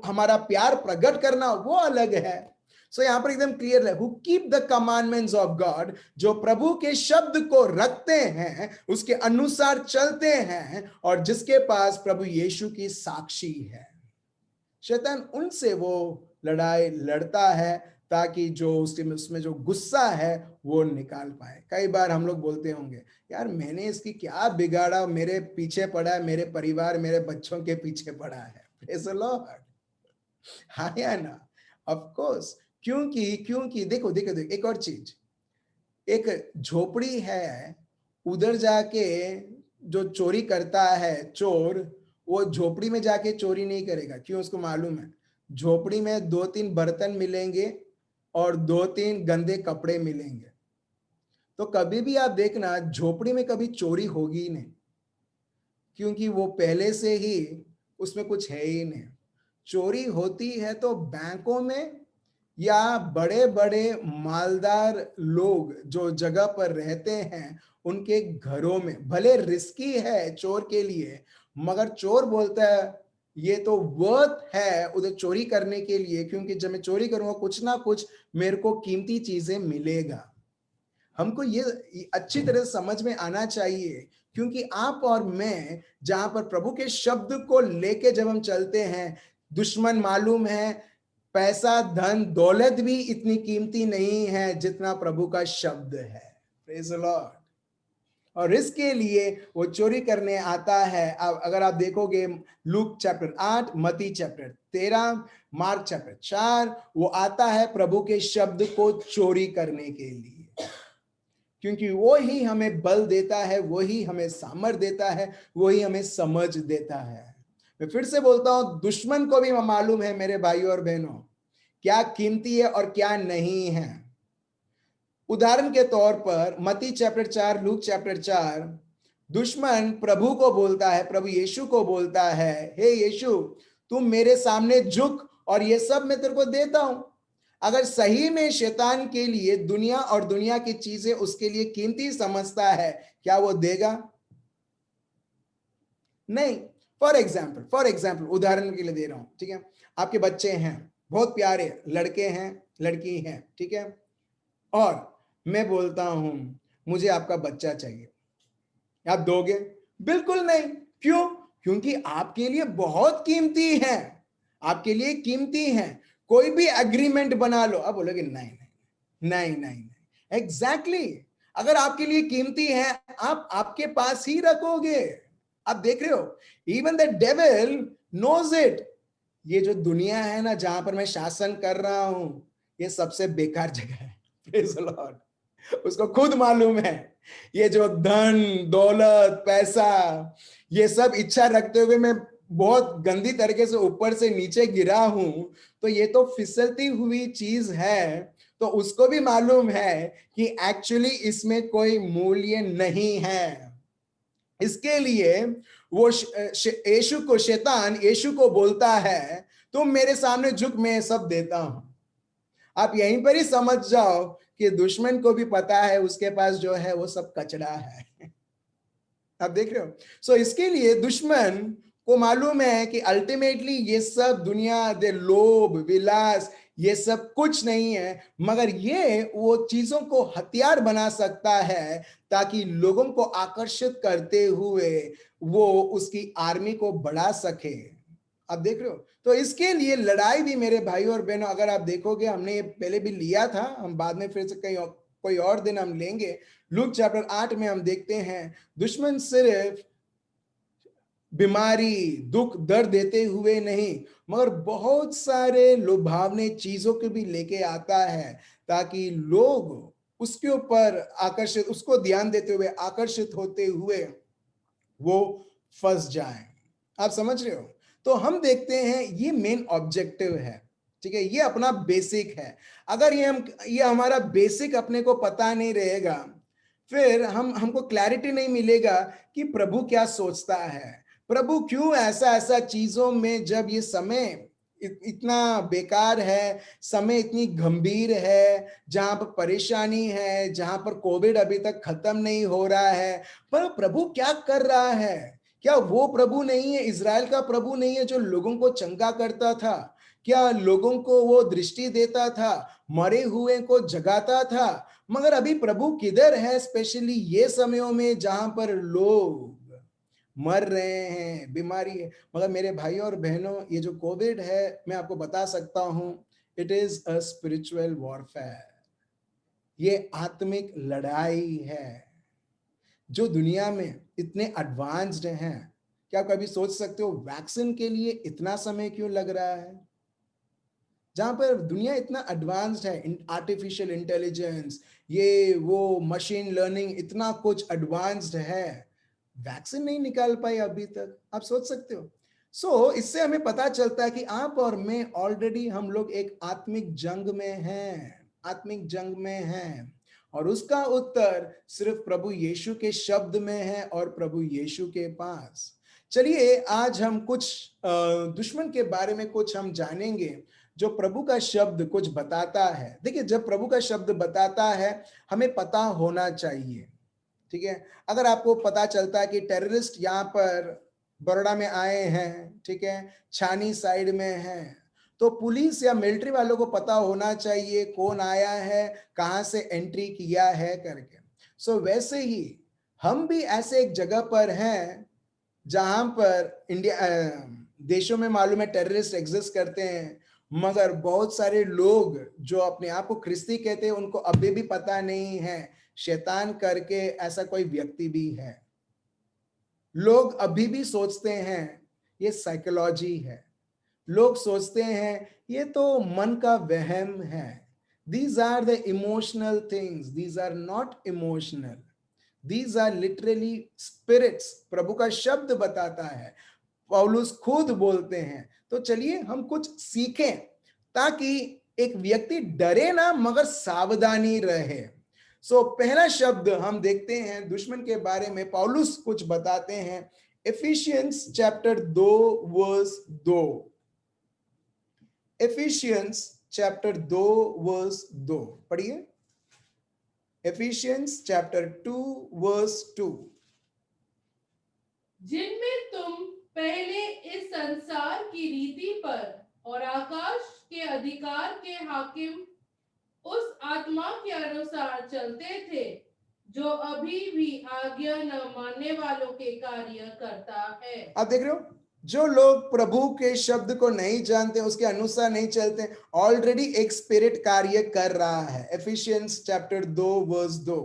हमारा प्यार प्रकट करना वो अलग है। सो यहां पर एकदम क्लियर है, who keep the commandments of God, जो प्रभु के शब्द को रखते हैं, उसके अनुसार चलते हैं, और जिसके पास प्रभु यीशु की साक्षी है। शैतान उनसे वो लड़ाई लड़ता है ताकि जो उसमें जो गुस्सा है वो निकाल पाए। कई बार हम लोग बोलते होंगे, यार मैंने इसकी क्या बिगाड़ा, मेरे पीछे पड़ा है, मेरे परिवार मेरे बच्चों के पीछे पड़ा है। Praise the Lord. हाँ या ना? ऑफ कोर्स, क्योंकि देखो एक और चीज, एक झोपड़ी है, उधर जाके जो चोरी करता है चोर, वो झोपड़ी में जाके चोरी नहीं करेगा। क्यों? उसको मालूम है झोपड़ी में 2-3 बर्तन मिलेंगे और 2-3 गंदे कपड़े मिलेंगे। तो कभी भी आप देखना झोपड़ी में कभी चोरी होगी ही नहीं, क्योंकि वो पहले से ही उसमें कुछ है ही नहीं। चोरी होती है तो बैंकों में या बड़े बड़े मालदार लोग जो जगह पर रहते हैं उनके घरों में। भले रिस्की है चोर के लिए, मगर चोर बोलता है ये तो वर्थ है उधर चोरी करने के लिए, क्योंकि जब मैं चोरी करूंगा कुछ ना कुछ मेरे को कीमती चीजें मिलेगा। हमको ये अच्छी तरह समझ में आना चाहिए, क्योंकि आप और मैं जहां पर प्रभु के शब्द को लेके जब हम चलते हैं, दुश्मन मालूम है पैसा धन दौलत भी इतनी कीमती नहीं है जितना प्रभु का शब्द है। Praise the Lord. और इसके लिए वो चोरी करने आता है। अब अगर आप देखोगे लूक चैप्टर 8, मती चैप्टर 13, मार्क चैप्टर 4, वो आता है प्रभु के शब्द को चोरी करने के लिए, क्योंकि वो ही हमें बल देता है, वो ही हमें सामर्थ देता है, वो ही हमें समझ देता है। मैं फिर से बोलता हूं, दुश्मन को भी मालूम है मेरे भाइयों और बहनों क्या कीमती है और क्या नहीं है। उदाहरण के तौर पर मती चैप्टर 4, लूक चैप्टर 4, दुश्मन प्रभु को बोलता है, प्रभु यीशु को बोलता है, हे यीशु तुम मेरे सामने झुक और ये सब मैं तेरे को देता हूं। अगर सही में शैतान के लिए दुनिया और दुनिया की चीजें उसके लिए कीमती समझता है, क्या वो देगा? नहीं। फॉर एग्जाम्पल उदाहरण के लिए दे रहा हूं, ठीक है। आपके बच्चे हैं, बहुत प्यारे लड़के हैं लड़की हैं, ठीक है, और मैं बोलता हूं मुझे आपका बच्चा चाहिए, आप दोगे? बिल्कुल नहीं। क्यों? क्योंकि आपके लिए बहुत कीमती है, आपके लिए कीमती है। कोई भी एग्रीमेंट बना लो, आप बोलोगे नहीं। एग्जैक्टली। अगर आपके लिए कीमती है आप आपके पास ही रखोगे। आप देख रहे हो, even the devil knows it. ये जो दुनिया है ना जहां पर मैं शासन कर रहा हूं, ये सबसे बेकार जगह है। Praise the Lord. उसको खुद मालूम है ये जो धन दौलत पैसा ये सब इच्छा रखते हुए मैं बहुत गंदी तरीके से ऊपर से नीचे गिरा हूं, तो ये तो फिसलती हुई चीज है। तो उसको भी मालूम है कि एक्चुअली इसमें कोई मूल्य नहीं है। इसके लिए वो शैतान यीशु को बोलता है तुम मेरे सामने झुक, मैं सब देता हूं। आप यहीं पर ही समझ जाओ कि दुश्मन को भी पता है उसके पास जो है वो सब कचरा है। आप देख रहे हो। सो इसके लिए दुश्मन को मालूम है कि अल्टीमेटली ये सब दुनिया दे लोभ विलास ये सब कुछ नहीं है, मगर ये वो चीजों को हथियार बना सकता है ताकि लोगों को आकर्षित करते हुए वो उसकी आर्मी को बढ़ा सके। आप देख रहे हो। तो इसके लिए लड़ाई भी मेरे भाई और बहनों, अगर आप देखोगे हमने ये पहले भी लिया था, हम बाद में फिर से कहीं कोई और दिन हम लेंगे। लूक चैप्टर 8 में हम देखते हैं दुश्मन सिर्फ बीमारी, दुख, दर्द देते हुए नहीं, मगर बहुत सारे लुभावने चीजों के भी लेके आता है, ताकि लोग उसके ऊपर आकर्षित, उसको ध्यान देते हुए, आकर्षित होते हुए वो फंस जाएं। आप समझ रहे हो? तो हम देखते हैं ये मेन ऑब्जेक्टिव है, ठीक है, ये अपना बेसिक है। अगर ये हमारा बेसिक अपने को पता नहीं रहेगा, फिर हमको क्लैरिटी नहीं मिलेगा कि प्रभु क्या सोचता है, प्रभु क्यों ऐसा ऐसा चीजों में, जब ये समय इतना बेकार है, समय इतनी गंभीर है, जहां पर परेशानी है, जहां पर कोविड अभी तक खत्म नहीं हो रहा है, पर प्रभु क्या कर रहा है? क्या वो प्रभु नहीं है, इज़राइल का प्रभु नहीं है, जो लोगों को चंगा करता था? क्या लोगों को वो दृष्टि देता था, मरे हुए को जगाता था? मगर अभी प्रभु किधर है, स्पेशली ये समयों में जहां पर लोग मर रहे हैं, बीमारी है। मगर मेरे भाई और बहनों, ये जो कोविड है, मैं आपको बता सकता हूं, it is a spiritual warfare. ये आत्मिक लड़ाई है। जो दुनिया में इतने एडवांस्ड हैं, क्या आप कभी सोच सकते हो वैक्सीन के लिए इतना समय क्यों लग रहा है? जहां पर दुनिया इतना एडवांस्ड है, आर्टिफिशियल इंटेलिजेंस, ये वो मशीन लर्निंग, इतना कुछ एडवांस्ड है, वैक्सीन नहीं निकाल पाए अभी तक। आप सोच सकते हो? इससे हमें पता चलता है कि आप और मैं ऑलरेडी, हम लोग एक आत्मिक जंग में हैं, आत्मिक जंग में हैं, और उसका उत्तर सिर्फ प्रभु यीशु के शब्द में है और प्रभु यीशु के पास। चलिए आज हम कुछ दुश्मन के बारे में कुछ हम जानेंगे, जो प्रभु का शब्द कुछ बताता है। देखिए, जब प्रभु का शब्द बताता है, हमें पता होना चाहिए, ठीक है। अगर आपको पता चलता है कि टेररिस्ट यहाँ पर बड़ोड़ा में आए हैं, ठीक है, छानी साइड में हैं, तो पुलिस या मिलिट्री वालों को पता होना चाहिए कौन आया है, कहाँ से एंट्री किया है करके। वैसे ही हम भी ऐसे एक जगह पर हैं जहां पर इंडिया देशों में मालूम है टेररिस्ट एग्जिस्ट करते हैं, मगर बहुत सारे लोग जो अपने आप को ख्रिस्ती कहते हैं, उनको अभी भी पता नहीं है शैतान करके ऐसा कोई व्यक्ति भी है। लोग अभी भी सोचते हैं ये साइकोलॉजी है, लोग सोचते हैं ये तो मन का वहम है। These are the emotional things, these are not emotional, these are literally spirits. प्रभु का शब्द बताता है, पौलुस खुद बोलते हैं। तो चलिए हम कुछ सीखें, ताकि एक व्यक्ति डरे ना, मगर सावधानी रहे। पहला शब्द हम देखते हैं दुश्मन के बारे में, पौलुस कुछ बताते हैं। Ephesians chapter 2 verse 2। Ephesians chapter 2 verse 2 पढ़िए। Ephesians chapter 2 verse 2। जिनमें तुम पहले इस संसार की रीति पर और आकाश के अधिकार के हाकिम उस आत्मा के अनुसार चलते थे, जो अभी भी आज्ञा न मानने वालों के कार्य करता है। आप देख रहे हो, जो लोग प्रभु के शब्द को नहीं जानते, उसके अनुसार नहीं चलते, ऑलरेडी एक स्पिरिट कार्य कर रहा है। Efficiency chapter 2 verse 2।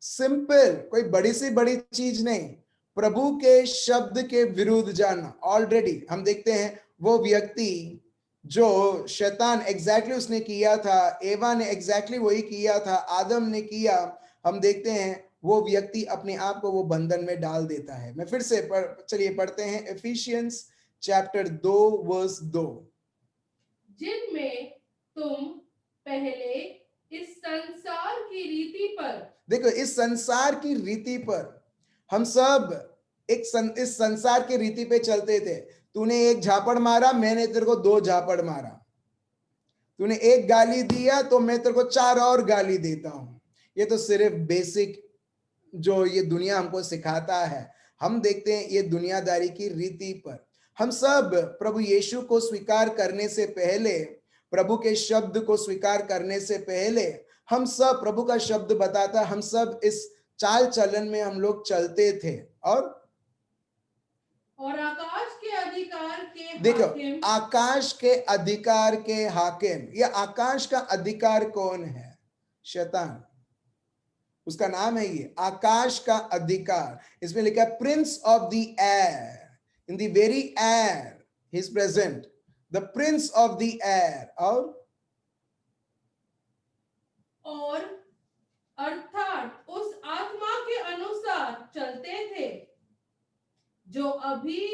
सिंपल, कोई बड़ी सी बड़ी चीज नहीं, प्रभु के शब्द के विरुद्ध जाना। ऑलरेडी हम देखते हैं वो व्यक्ति जो शैतान एग्जैक्टली उसने किया था, एवा ने एग्जैक्टली वही किया था, आदम ने किया। हम देखते हैं वो व्यक्ति अपने आप को वो बंधन में डाल देता है। मैं फिर से चलिए पढ़ते हैं एफिशियंस चैप्टर 2 वर्स 2। जिनमें तुम पहले इस संसार की रीति पर, देखो, इस संसार की रीति पर हम सब इस संसार की रीति पे चलते थे। तूने एक झापड़ मारा, मैंने तेरे को 2 झापड़ मारा। तूने एक गाली दिया तो मैं तेरे को 4 और गाली देता हूं। ये तो सिर्फ बेसिक जो ये दुनिया हमको सिखाता है। हम देखते हैं ये दुनियादारी की रीति पर। हम सब प्रभु यीशु को स्वीकार करने से पहले, प्रभु के शब्द को स्वीकार करने से पहले, हम सब, प्रभु का शब्द बताता, हम सब इस चाल चलन में हम लोग चलते थे। और आकाश के अधिकार के देखो, हाकिम, आकाश के अधिकार के हाकिम, ये आकाश का अधिकार कौन है? शैतान। उसका नाम है ये आकाश का अधिकार। इसमें लिखा है Prince of the air, in the very air he is present, the prince of the air. और अर्थात उस आत्मा के अनुसार चलते थे जो अभी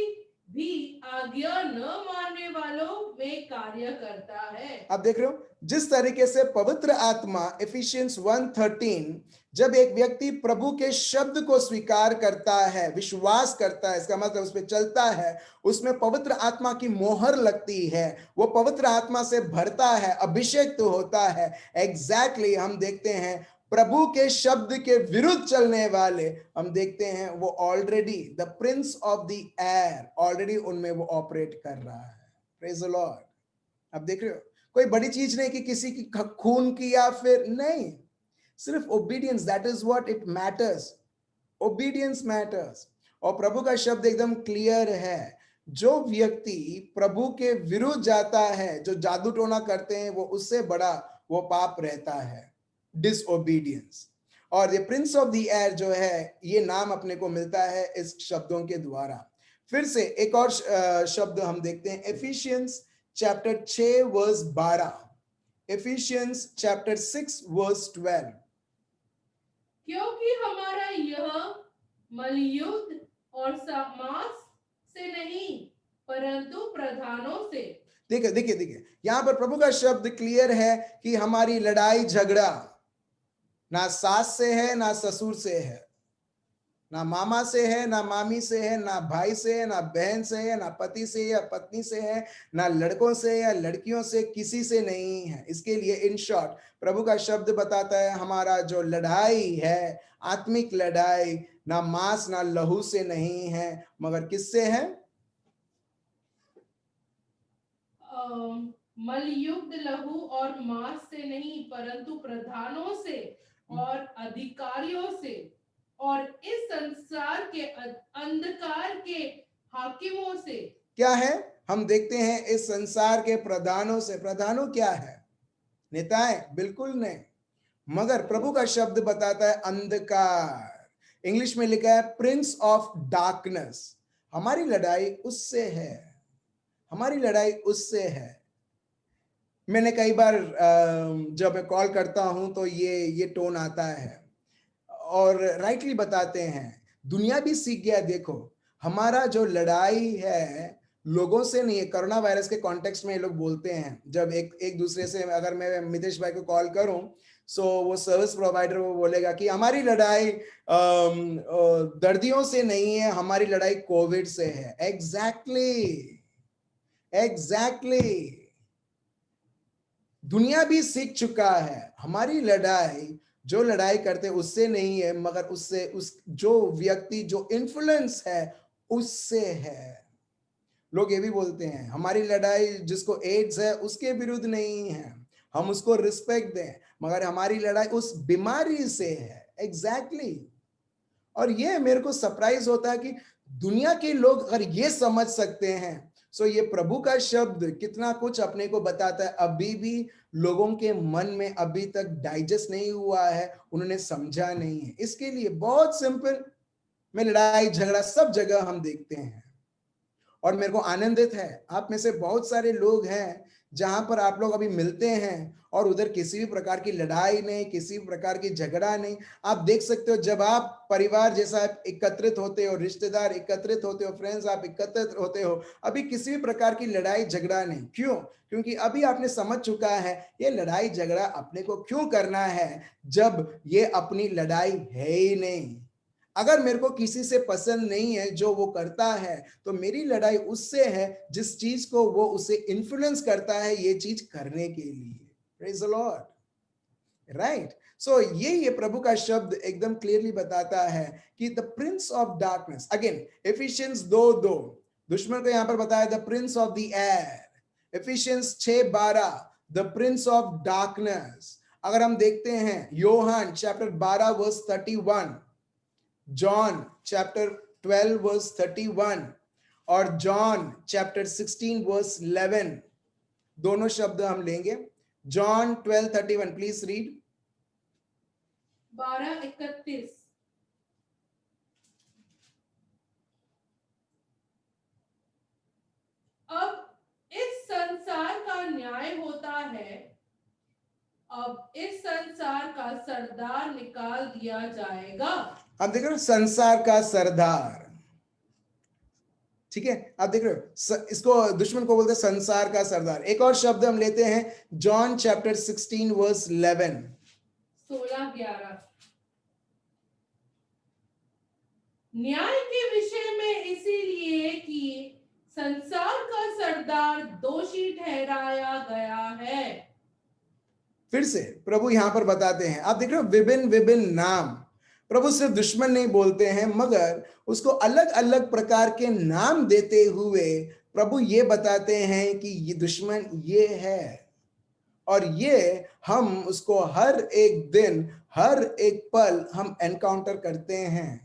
भी आज्ञा न मानने वालों में कार्य करता है। आप देख रहे हो जिस तरीके से पवित्र आत्मा, एफिशियंस 1:13, जब एक व्यक्ति प्रभु के शब्द को स्वीकार करता है, विश्वास करता है, इसका मतलब उस पर चलता है, उसमें पवित्र आत्मा की मोहर लगती है, वो पवित्र आत्मा से भरता है, अभिषेक तो होता है। एग्जैक्टली हम देखते हैं प्रभु के शब्द के विरुद्ध चलने वाले, हम देखते हैं वो already the prince of the air, already उनमें वो ऑपरेट कर रहा है। Praise the Lord. आप देख रहे हो कोई बड़ी चीज नहीं कि किसी की खून की या फिर नहीं, सिर्फ obedience, that is what it matters. Obedience matters. और प्रभु का शब्द एकदम क्लियर है, जो व्यक्ति प्रभु के विरुद्ध जाता है, जो जादू टोना करते हैं, वो उससे बड़ा वो पाप रहता है, डिसओबीडियंस। और ये प्रिंस ऑफ द एयर जो है, ये नाम अपने को मिलता है इस शब्दों के द्वारा। फिर से एक और शब्द हम देखते हैं, Ephesians chapter 6 verse 12, Ephesians chapter 6 verse 12। क्योंकि हमारा यह मलयुद्ध और मांस से नहीं परंतु प्रधानों से। देखिए देखिए देखिए, यहां पर प्रभु का शब्द क्लियर है कि हमारी लड़ाई झगड़ा ना सास से है, ना ससुर से है, ना मामा से है, ना मामी से है, ना भाई से है, ना बहन से है, ना पति से या पत्नी से है, ना लड़कों से या लड़कियों से, किसी से नहीं है। इसके लिए इन शॉर्ट प्रभु का शब्द बताता है हमारा जो लड़ाई है, आत्मिक लड़ाई, ना मांस ना लहू से नहीं है, मगर किससे है? मलयुद्ध लहू और मांस से नहीं परंतु प्रधानों से और अधिकारियों से और इस संसार के अंधकार के हाकिमों से। क्या है? हम देखते हैं इस संसार के प्रधानों से। प्रधानों क्या है? नेताएं? बिल्कुल नहीं, मगर प्रभु का शब्द बताता है अंधकार। इंग्लिश में लिखा है प्रिंस ऑफ डार्कनेस। हमारी लड़ाई उससे है, हमारी लड़ाई उससे है। मैंने कई बार जब मैं कॉल करता हूं तो ये टोन आता है, और राइटली बताते हैं, दुनिया भी सीख गया। देखो हमारा जो लड़ाई है लोगों से नहीं है। कोरोना वायरस के कॉन्टेक्स्ट में ये लोग बोलते हैं, जब एक दूसरे से, अगर मैं मितेश भाई को कॉल करूं, सो वो सर्विस प्रोवाइडर वो बोलेगा कि हमारी लड़ाई दर्दियों से नहीं है, हमारी लड़ाई कोविड से है। Exactly exactly. दुनिया भी सीख चुका है हमारी लड़ाई, जो लड़ाई करते उससे नहीं है, मगर उससे, उस जो व्यक्ति जो इन्फ्लुएंस है उससे है। लोग ये भी बोलते हैं हमारी लड़ाई जिसको एड्स है उसके विरुद्ध नहीं है, हम उसको रिस्पेक्ट दें, मगर हमारी लड़ाई उस बीमारी से है। एग्जैक्टली। और ये मेरे को सरप्राइज होता है कि दुनिया के लोग अगर ये समझ सकते हैं, सो ये प्रभु का शब्द कितना कुछ अपने को बताता है। अभी भी लोगों के मन में अभी तक डाइजेस्ट नहीं हुआ है, उन्होंने समझा नहीं है। इसके लिए बहुत सिंपल, में लड़ाई झगड़ा सब जगह हम देखते हैं। और मेरे को आनंदित है आप में से बहुत सारे लोग हैं जहां पर आप लोग अभी मिलते हैं और उधर किसी भी प्रकार की लड़ाई नहीं, किसी भी प्रकार की झगड़ा नहीं। आप देख सकते हो जब आप परिवार जैसा एकत्रित होते हो, रिश्तेदार एकत्रित होते हो, फ्रेंड्स आप एकत्रित होते हो, अभी किसी भी प्रकार की लड़ाई झगड़ा नहीं। क्यों? क्योंकि अभी आपने समझ चुका है ये लड़ाई झगड़ा अपने को क्यों करना है, जब ये अपनी लड़ाई है ही नहीं। अगर मेरे को किसी से पसंद नहीं है जो वो करता है, तो मेरी लड़ाई उससे है जिस चीज को वो उसे इन्फ्लुएंस करता है ये चीज करने के लिए। Praise the lord. Right. So ये प्रभु का शब्द एकदम क्लियरली बताता है कि the prince of darkness, again Ephesians 2:2, दुश्मन को यहां पर बताया the prince of the air. Ephesians 6:12, the prince of darkness. अगर हम देखते हैं योहान chapter 12 verse 31, John chapter 12 verse 31 और John chapter 16 verse 11, दोनों शब्द हम लेंगे। John 12:31, please read. 12:31। अब इस संसार का न्याय होता है, अब इस संसार का सरदार निकाल दिया जाएगा। आप देख रहे हो, संसार का सरदार, ठीक है, आप देख रहे हो, इसको दुश्मन को बोलते हैं संसार का सरदार। एक और शब्द हम लेते हैं, जॉन चैप्टर 16 वर्स 11। 16-11। न्याय के विषय में इसीलिए कि संसार का सरदार दोषी ठहराया गया है। फिर से प्रभु यहां पर बताते हैं, आप देख रहे हो, विभिन्न विभिन्न नाम। प्रभु सिर्फ दुश्मन नहीं बोलते हैं, मगर उसको अलग अलग प्रकार के नाम देते हुए प्रभु ये बताते हैं कि ये दुश्मन ये है, और ये हम उसको हर एक दिन, हर एक पल हम एनकाउंटर करते हैं।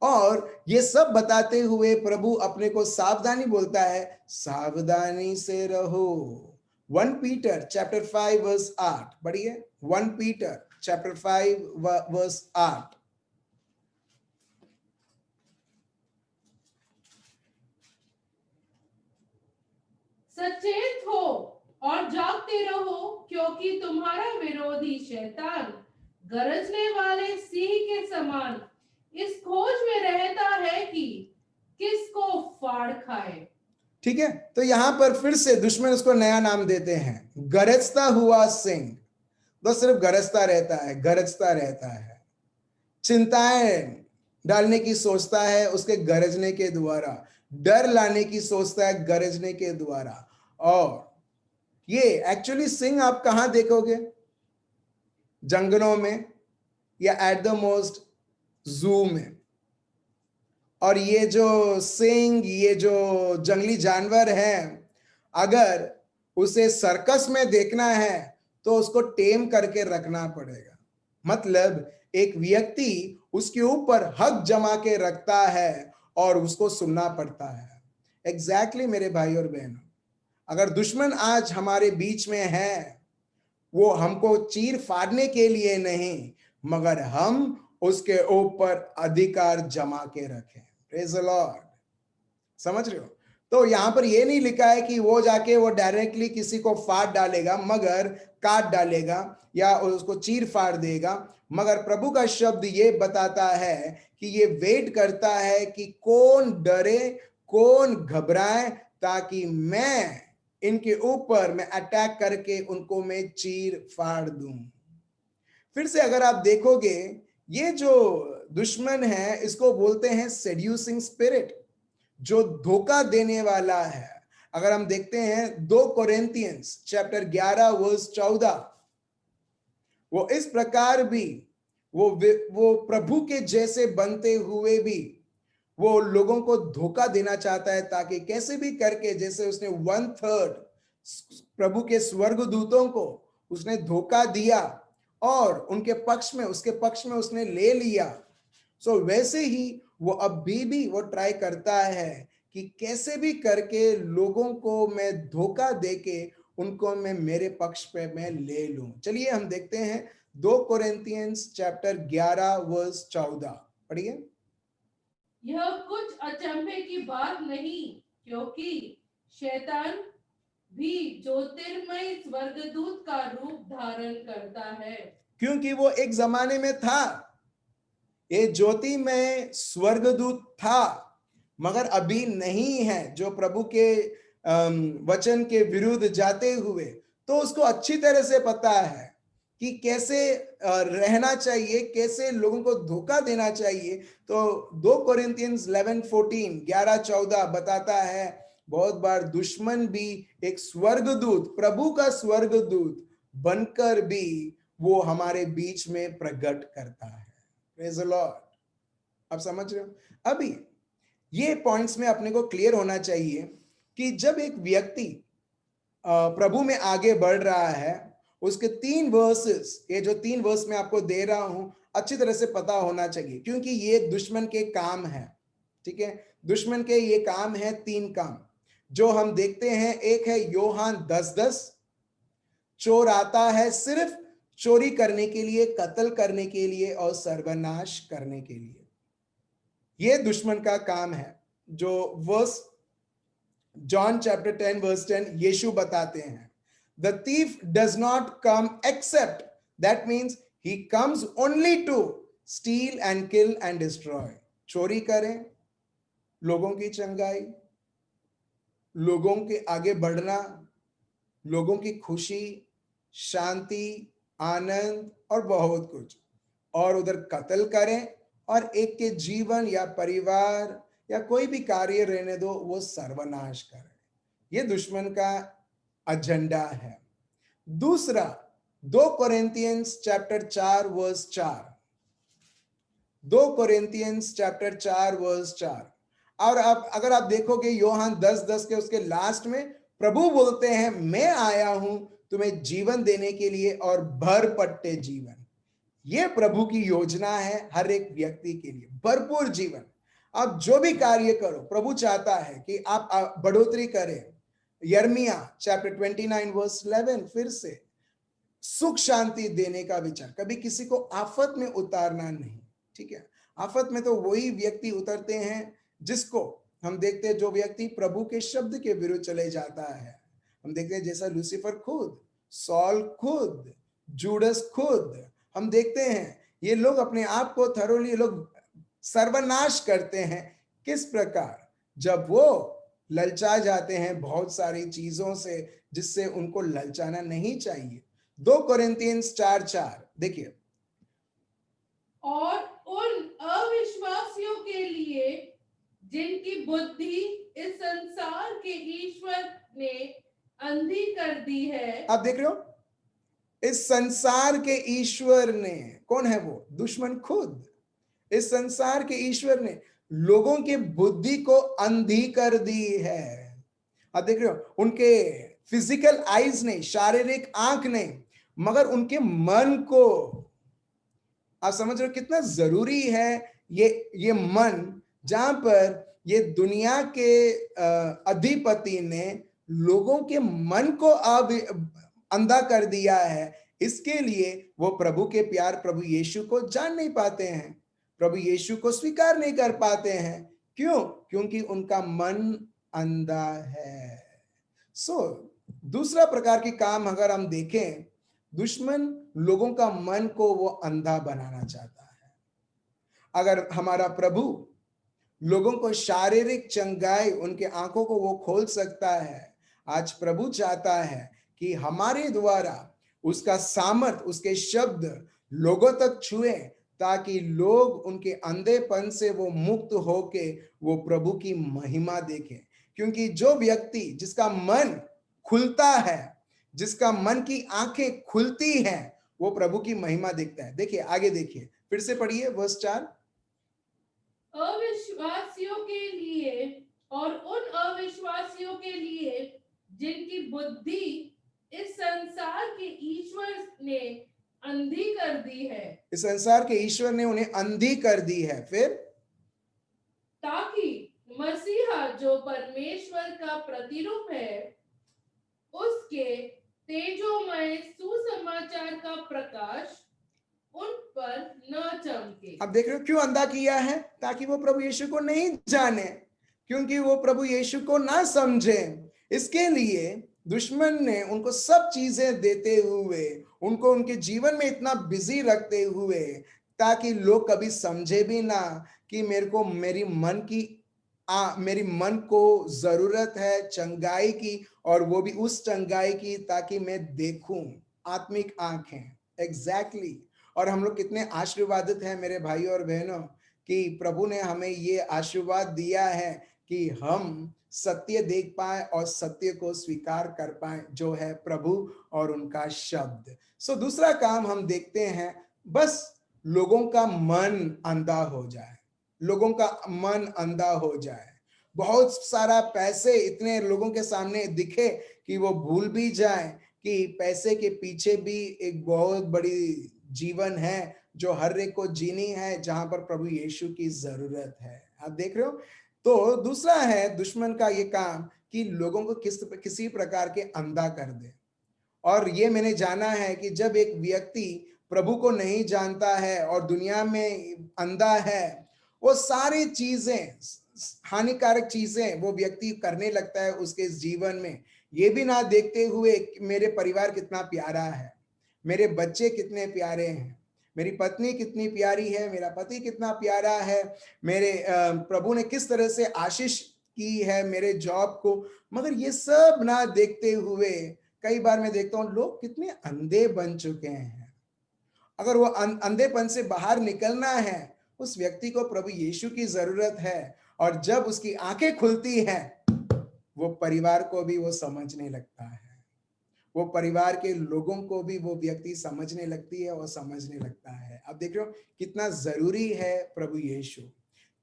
और ये सब बताते हुए प्रभु अपने को सावधानी बोलता है, सावधानी से रहो। 1 पीटर चैप्टर 5 वर्स 8 पढ़िए। 1 पीटर चैप्टर 5 वर्स 8। सचेत हो और जागते रहो, क्योंकि तुम्हारा विरोधी शैतान गरजने वाले सिंह के समान इस खोज में रहता है कि किसको फाड़ खाए। ठीक है, तो यहां पर फिर से दुश्मन उसको नया नाम देते हैं, गरजता हुआ सिंह। तो सिर्फ गरजता रहता है, गरजता रहता है, चिंताएं डालने की सोचता है उसके गरजने के द्वारा, डर लाने की सोचता है गरजने के द्वारा। और ये एक्चुअली सिंह आप कहां देखोगे? जंगलों में, या एट द मोस्ट जू में। और ये जो सिंह, ये जो जंगली जानवर है, अगर उसे सर्कस में देखना है तो उसको टेम करके रखना पड़ेगा। मतलब एक व्यक्ति उसके ऊपर हक जमा के रखता है और उसको सुनना पड़ता है। एग्जैक्टली मेरे भाई और बहनों, अगर दुश्मन आज हमारे बीच में है, वो हमको चीर फाड़ने के लिए नहीं, मगर हम उसके ऊपर अधिकार जमा के रखें। Praise the Lord. समझ रहे हो? तो यहां पर ये नहीं लिखा है कि वो जाके वो डायरेक्टली किसी को फाड़ डालेगा, मगर काट डालेगा या उसको चीर फाड़ देगा। मगर प्रभु का शब्द ये बताता है कि ये वेट करता है कि कौन डरे, कौन घबराए, ताकि मैं इनके ऊपर मैं अटैक करके उनको मैं चीर फाड़ दूं। फिर से अगर आप देखोगे, ये जो दुश्मन है इसको बोलते हैं सेड्यूसिंग स्पिरिट, जो धोखा देने वाला है। अगर हम देखते हैं 2 कोरिन्थियंस चैप्टर 11 वर्स 14, वो इस प्रकार भी वो प्रभु के जैसे बनते हुए भी वो लोगों को धोखा देना चाहता है, ताकि कैसे भी करके, जैसे उसने 1/3 प्रभु के स्वर्गदूतों को उसने धोखा दिया और उनके पक्ष में, उसके पक्ष में उसने ले लिया। सो वैसे ही वो अभी भी वो ट्राई करता है कि कैसे भी करके लोगों को मैं धोखा देके उनको मैं मेरे पक्ष पे मैं ले लूं। चलिए हम देखते हैं 2 कोरिन्थियंस चैप्टर 11 वर्स 14 पढ़िए। यह कुछ अचंभे की बात नहीं, क्योंकि शैतान भी ज्योतिर्मय स्वर्गदूत का रूप धारण करता है। क्योंकि वो एक जमाने में था, ये ज्योति में स्वर्गदूत था, मगर अभी नहीं है। जो प्रभु के वचन के विरुद्ध जाते हुए, तो उसको अच्छी तरह से पता है कि कैसे रहना चाहिए, कैसे लोगों को धोखा देना चाहिए। तो 2 कोरिन्थियंस 11:14 बताता है, बहुत बार दुश्मन भी एक स्वर्गदूत, प्रभु का स्वर्गदूत बनकर भी वो हमारे बीच में प्रकट करता है। Praise the Lord. आप समझ रहे हो? अभी ये पॉइंट्स में अपने को क्लियर होना चाहिए कि जब एक व्यक्ति प्रभु में आगे बढ़ रहा है, उसके 3 वर्सेस, ये जो 3 वर्स मैं आपको दे रहा हूं, अच्छी तरह से पता होना चाहिए, क्योंकि ये दुश्मन के काम है। ठीक है, दुश्मन के ये काम है 3 काम जो हम देखते हैं। एक है यूहन्ना 10:10, चोर आता है सिर्फ चोरी करने के लिए, कत्ल करने के लिए और सर्वनाश करने के लिए। ये दुश्मन का काम है, जो वर्स जॉन चैप्टर 10 वर्स 10 यीशु बताते हैं। The thief does not come except, that means he comes only to steal and kill and destroy। चोरी करें, लोगों की चंगाई, लोगों के आगे बढ़ना, लोगों की खुशी, शांति, आनंद और बहुत कुछ, और उधर कत्ल करें और एक के जीवन या परिवार या कोई भी कार्य रहने दो, वो सर्वनाश करें। ये दुश्मन का एजेंडा है। दूसरा, 2 कोरिन्थियंस चैप्टर 4 वर्स 4, 2 कोरिन्थियंस चैप्टर 4 वर्स 4। और अब अगर आप देखोगे योहान 10:10 के उसके लास्ट में प्रभु बोलते हैं, मैं आया हूं तुम्हें जीवन देने के लिए और भर पट्टे जीवन। ये प्रभु की योजना है हर एक व्यक्ति के लिए, भरपूर जीवन। आप जो भी कार्य करो, प्रभु चाहता है कि आप बढ़ोतरी करें। यिर्मयाह चैप्टर 29 वर्स 11 फिर से सुख शांति देने का विचार, कभी किसी को आफत में उतारना नहीं, ठीक है। आफत में तो वही व्यक्ति उतरते हैं जिसको हम देखते हैं, जो व्यक्ति प्रभु के शब्द के विरुद्ध चले जाता है। हम देखते हैं जैसा लूसीफर खुद, सॉल खुद, जूडस खुद, हम देखते हैं ये लोग अपने आप को थरोली लोग सर्वनाश करते हैं। किस प्रकार? जब वो ललचा जाते हैं बहुत सारी चीजों से जिससे उनको ललचाना नहीं चाहिए। 2 कोरिन्थियंस 4:4 देखिए। और उन अविश्वासियों के लिए जिनकी बुद्धि इस संसार के ईश्वर ने अंधी कर दी है। आप देख रहे हो, इस संसार के ईश्वर ने, कौन है वो? दुश्मन खुद। इस संसार के ईश्वर ने लोगों की बुद्धि को अंधी कर दी है। आप देख रहे हो, उनके फिजिकल आईज नहीं, शारीरिक आंख नहीं, मगर उनके मन को। आप समझ रहे हो कितना जरूरी है ये मन, जहां पर ये दुनिया के अधिपति ने लोगों के मन को अब अंधा कर दिया है। इसके लिए वो प्रभु के प्यार, प्रभु यीशु को जान नहीं पाते हैं, प्रभु यीशु को स्वीकार नहीं कर पाते हैं। क्यों? क्योंकि उनका मन अंधा है। दूसरा प्रकार की काम अगर हम देखें, दुश्मन लोगों का मन को वो अंधा बनाना चाहता है। अगर हमारा प्रभु लोगों को शारीरिक चंगाई, उनके आंखों को वो खोल सकता है, आज प्रभु चाहता है कि हमारे द्वारा उसका सामर्थ, उसके शब्द लोगों तक छुए, ताकि लोग उनके अंधेपन से वो मुक्त होके वो प्रभु की महिमा देखें। क्योंकि जो व्यक्ति जिसका मन खुलता है, जिसका मन की आंखें खुलती हैं, वो प्रभु की महिमा देखता है। देखिए आगे, देखिए फिर से पढ़िए वर्स 4। अविश्वासियों के लिए और उन अविश्वासियों के लिए जिनकी बुद्धि इस संसार के ईश्वर ने अंधी कर दी है। इस संसार के ईश्वर ने उन्हें अंधी कर दी है। फिर ताकि मसीहा जो परमेश्वर का प्रतिरूप है, उसके तेजोमय सुसमाचार का प्रकाश उन पर न चमके। अब देख रहे हो क्यों अंधा किया है? ताकि वो प्रभु यीशु को नहीं जाने, क्योंकि वो प्रभु यीशु को ना समझे। इसके लिए दुश्मन ने उनको सब चीजें देते हुए, उनको उनके जीवन में इतना बिजी रखते हुए, ताकि लोग कभी समझे भी ना कि मेरी मन को जरूरत है चंगाई की, और वो भी उस चंगाई की ताकि मैं देखूं। आत्मिक आंखें, एग्जैक्टली। और हम लोग कितने आशीर्वादित हैं मेरे भाई और बहनों, कि प्रभु ने हमें ये आशीर्वाद दिया है कि हम सत्य देख पाए और सत्य को स्वीकार कर पाए, जो है प्रभु और उनका शब्द। दूसरा काम हम देखते हैं, बस लोगों का मन अंधा हो जाए, लोगों का मन अंधा हो जाए। बहुत सारा पैसे इतने लोगों के सामने दिखे कि वो भूल भी जाए कि पैसे के पीछे भी एक बहुत बड़ी जीवन है जो हर एक को जीनी है, जहां पर प्रभु यीशु की जरूरत है। आप देख रहे हो। तो दूसरा है दुश्मन का ये काम कि लोगों को किसी प्रकार के अंधा कर दे। और ये मैंने जाना है कि जब एक व्यक्ति प्रभु को नहीं जानता है और दुनिया में अंधा है, वो सारी चीजें, हानिकारक चीजें वो व्यक्ति करने लगता है उसके इस जीवन में, ये भी ना देखते हुए कि मेरे परिवार कितना प्यारा है, मेरे बच्चे कितने प्यारे हैं, मेरी पत्नी कितनी प्यारी है, मेरा पति कितना प्यारा है, मेरे प्रभु ने किस तरह से आशीष की है मेरे जॉब को, मगर ये सब ना देखते हुए कई बार मैं देखता हूं लोग कितने अंधे बन चुके हैं। अगर वो अंधेपन से बाहर निकलना है, उस व्यक्ति को प्रभु यीशु की जरूरत है, और जब उसकी आंखें खुलती हैं, वो परिवार को भी वो समझने लगता है, वो परिवार के लोगों को भी वो व्यक्ति समझने लगती है और समझने लगता है। आप देख रहे हो कितना जरूरी है प्रभु यीशु।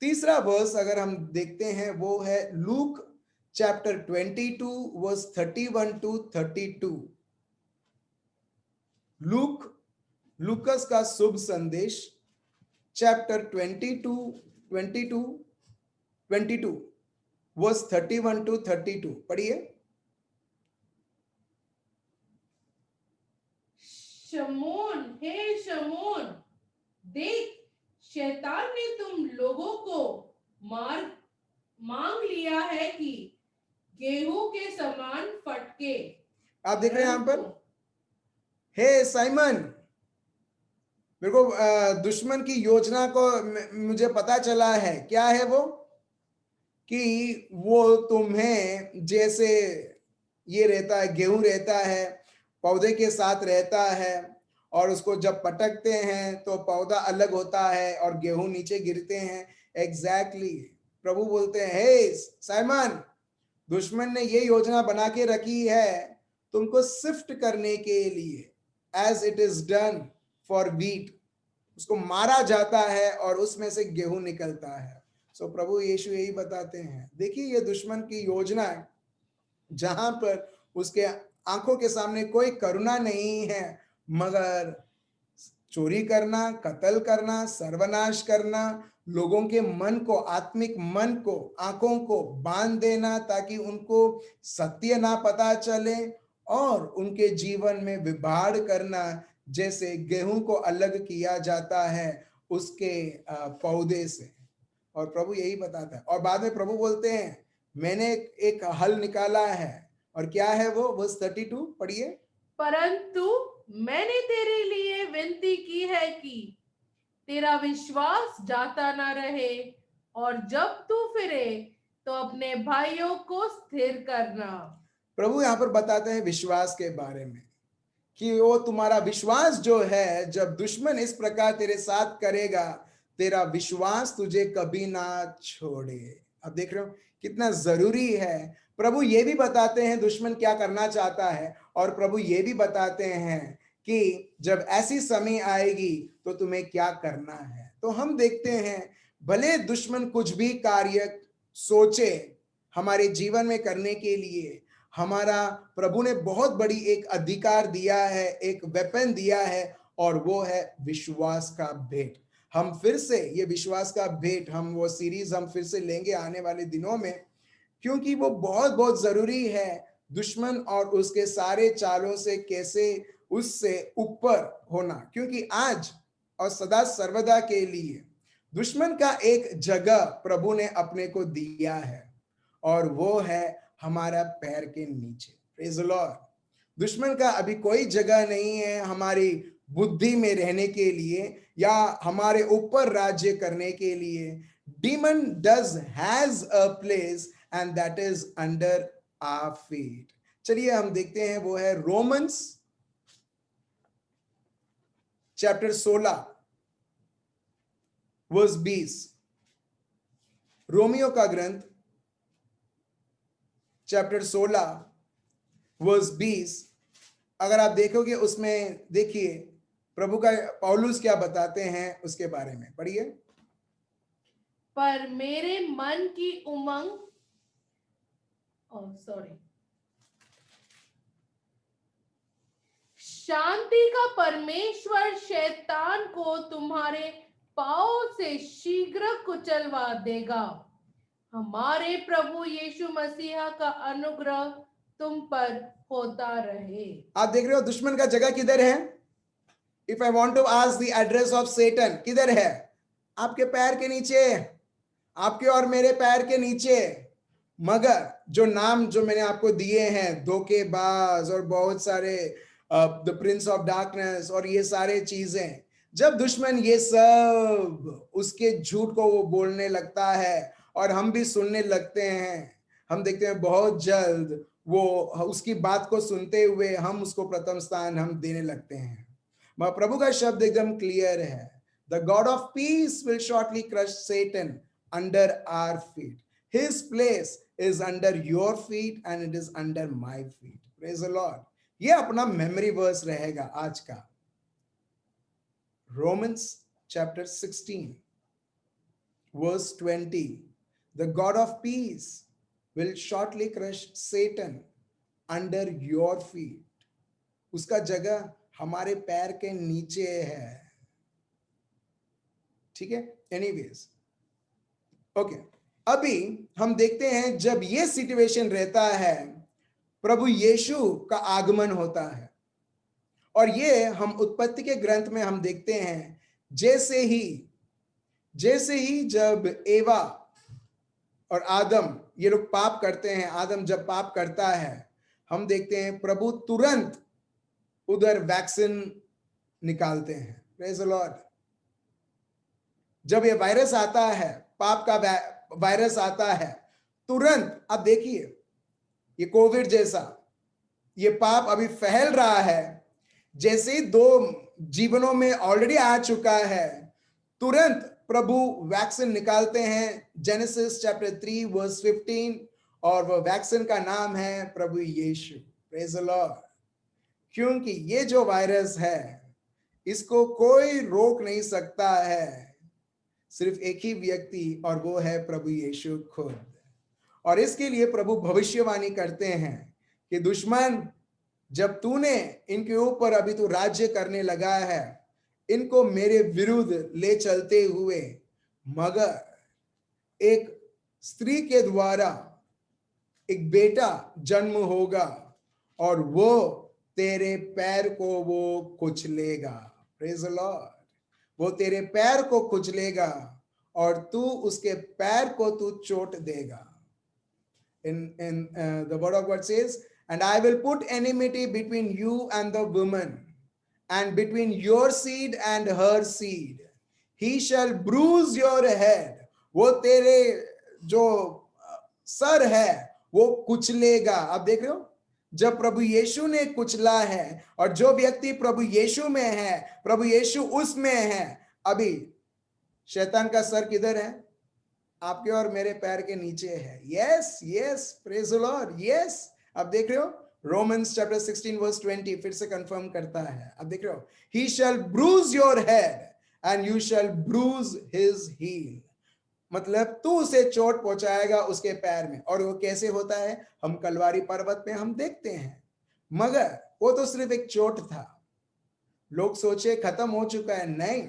तीसरा वर्स अगर हम देखते हैं वो है लूक चैप्टर 22 वर्स 31 टू 32। लूकस का शुभ संदेश चैप्टर 22 वर्स 31 टू 32 पढ़िए। शमोन, हे शमोन, देख, शैतान ने तुम लोगों को मांग लिया है कि गेहूं के समान फटके। आप देख रहे हैं यहां पर, हे साइमन, मेरे को दुश्मन की योजना को मुझे पता चला है। क्या है वो? कि वो तुम्हें जैसे ये रहता है, गेहूं रहता है, पौधे के साथ रहता है, और उसको जब पटकते हैं तो पौधा अलग होता है और गेहूं नीचे गिरते हैं। एग्जैक्टली प्रभु बोलते हैं, हे साइमन, दुश्मन ने ये योजना बना के रखी है तुमको सिफ्ट करने के लिए, as it is done for wheat. उसको मारा जाता है और उसमें से गेहूं निकलता है। सो प्रभु यीशु यही बताते हैं, देखिए ये दुश्मन की योजना है, जहां पर उसके आंखों के सामने कोई करुणा नहीं है, मगर चोरी करना, कत्ल करना, सर्वनाश करना, लोगों के मन को, आत्मिक मन को, आंखों को बांध देना ताकि उनको सत्य ना पता चले, और उनके जीवन में विभाड़ करना, जैसे गेहूं को अलग किया जाता है उसके पौधे से। और प्रभु यही बताता है, और बाद में प्रभु बोलते हैं मैंने एक हल निकाला है, और क्या है वो? वर्स 32 पढ़िए। परंतु मैंने तेरे लिए विनती की है कि तेरा विश्वास जाता ना रहे, और जब तू फिरे तो अपने भाइयों को स्थिर करना। प्रभु यहां पर बताते हैं विश्वास के बारे में, कि वो तुम्हारा विश्वास जो है, जब दुश्मन इस प्रकार तेरे साथ करेगा, तेरा विश्वास तुझे कभी ना छोड़े। अब देख रहे हो कितना जरूरी है। प्रभु ये भी बताते हैं दुश्मन क्या करना चाहता है, और प्रभु ये भी बताते हैं कि जब ऐसी समय आएगी तो तुम्हें क्या करना है। तो हम देखते हैं भले दुश्मन कुछ भी कार्य सोचे हमारे जीवन में करने के लिए, हमारा प्रभु ने बहुत बड़ी एक अधिकार दिया है, एक वेपन दिया है, और वो है विश्वास का भेंट। हम फिर से ये विश्वास का भेंट, हम वो सीरीज हम फिर से लेंगे आने वाले दिनों में, क्योंकि वो बहुत बहुत जरूरी है। दुश्मन और उसके सारे चालों से कैसे उससे ऊपर होना, क्योंकि आज और सदा सर्वदा के लिए दुश्मन का एक जगह प्रभु ने अपने को दिया है, और वो है हमारा पैर के नीचे। Praise the Lord. दुश्मन का अभी कोई जगह नहीं है हमारी बुद्धि में रहने के लिए या हमारे ऊपर राज्य करने के लिए। Demon does has a place and that is under our feet. चलिए हम देखते हैं, वो है रोमन्स चैप्टर 16 वर्स 20। रोमियो का ग्रंथ चैप्टर 16 वर्स 20, अगर आप देखोगे उसमें देखिए प्रभु का पौलुस क्या बताते हैं उसके बारे में, पढ़िए। पर मेरे मन की उमंग, सॉरी, शांति का परमेश्वर शैतान को तुम्हारे पांव से शीघ्र कुचलवा देगा। हमारे प्रभु यीशु मसीह का अनुग्रह तुम पर होता रहे। आप देख रहे हो दुश्मन का जगह किधर है? If I want to ask the address of Satan, किधर है? आपके पैर के नीचे, आपके और मेरे पैर के नीचे। मगर जो नाम जो मैंने आपको दिए हैं, धोखेबाज और बहुत सारे द प्रिंस ऑफ डार्कनेस और ये सारे चीजें, जब दुश्मन ये सब उसके झूठ को वो बोलने लगता है और हम भी सुनने लगते हैं, हम देखते हैं बहुत जल्द वो उसकी बात को सुनते हुए हम उसको प्रथम स्थान हम देने लगते हैं। मगर प्रभु का शब्द एकदम क्लियर है, the God of peace will shortly crush Satan under our feet. His place is under your feet and it is under my feet. Praise the Lord. ये अपना मेमोरी वर्स रहेगा आज का. Romans chapter 16 verse 20. The God of peace will shortly crush Satan under your feet. उसका जगह हमारे पैर के नीचे है. ठीक है? Anyways. Okay. अभी हम देखते हैं जब ये सिचुएशन रहता है, प्रभु यीशु का आगमन होता है. और ये हम उत्पत्ति के ग्रंथ में हम देखते हैं, जैसे ही जब एवा और आदम ये लोग पाप करते हैं, आदम जब पाप करता है, हम देखते हैं प्रभु तुरंत उधर वैक्सीन निकालते हैं. Praise the Lord. जब ये वायरस आता है, पाप का वायरस आता है, तुरंत आप देखिए ये कोविड जैसा ये पाप अभी फैल रहा है, जैसे 2 जीवनों में ऑलरेडी आ चुका है, तुरंत प्रभु वैक्सीन निकालते हैं. जेनेसिस चैप्टर 3 वर्स 15, और वो वैक्सीन का नाम है प्रभु यीशु. Praise the Lord. क्योंकि ये जो वायरस है इसको कोई रोक नहीं सकता है, सिर्फ एक ही व्यक्ति, और वो है प्रभु यीशु खुद. और इसके लिए प्रभु भविष्यवाणी करते हैं कि दुश्मन, जब तूने इनके ऊपर अभी तू राज्य करने लगा है, इनको मेरे विरुद्ध ले चलते हुए, मगर एक स्त्री के द्वारा एक बेटा जन्म होगा और वो तेरे पैर को वो कुचलेगा. Praise the Lord. वो तेरे पैर को कुचलेगा और तू उसके पैर को तू चोट देगा. In the word of God says, and I will put enmity between you and the woman, and between your seed and her seed. He shall bruise your head. वो तेरे जो सर है वो कुचलेगा. आप देख रहे हो, जब प्रभु यीशु ने कुचला है, और जो व्यक्ति प्रभु यीशु में है, प्रभु यीशु उसमें है, अभी शैतान का सर किधर है? आपके और मेरे पैर के नीचे है. Yes yes, praise the Lord. Yes, आप देख रहे हो रोमन्स चैप्टर 16 वर्स 20 फिर से कंफर्म करता है. आप देख रहे हो, he shall bruise your head and you shall bruise his heel. मतलब तू उसे चोट पहुंचाएगा उसके पैर में. और वो कैसे होता है, हम कलवारी पर्वत में हम देखते हैं. मगर वो तो सिर्फ एक चोट था. लोग सोचे खत्म हो चुका है. नहीं,